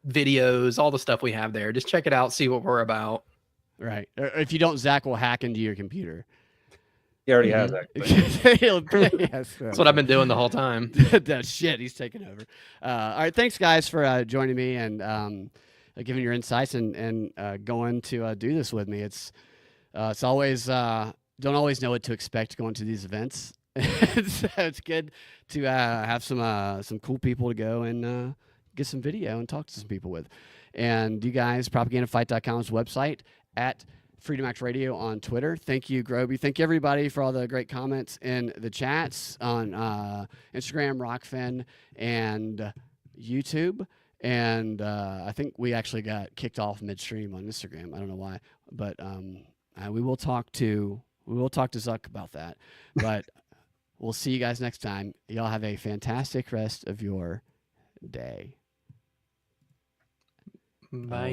videos, all the stuff we have there. Just check it out, see what we're about. Right. If you don't, Zach will hack into your computer. He already has, actually. Yes, That's what I've been doing the whole time. That shit, he's taking over. All right, thanks guys for joining me and giving your insights and going to do this with me. It's always don't always know what to expect going to these events. So it's good to have some cool people to go and get some video and talk to some people with. And you guys, propagandafight.com's website, at Freedom Act Radio on Twitter. Thank you, Groby. Thank you, everybody, for all the great comments in the chats on Instagram, Rockfin, and YouTube. And I think we actually got kicked off midstream on Instagram. I don't know why, but we will talk to Zuck about that. But we'll see you guys next time. Y'all have a fantastic rest of your day. Bye.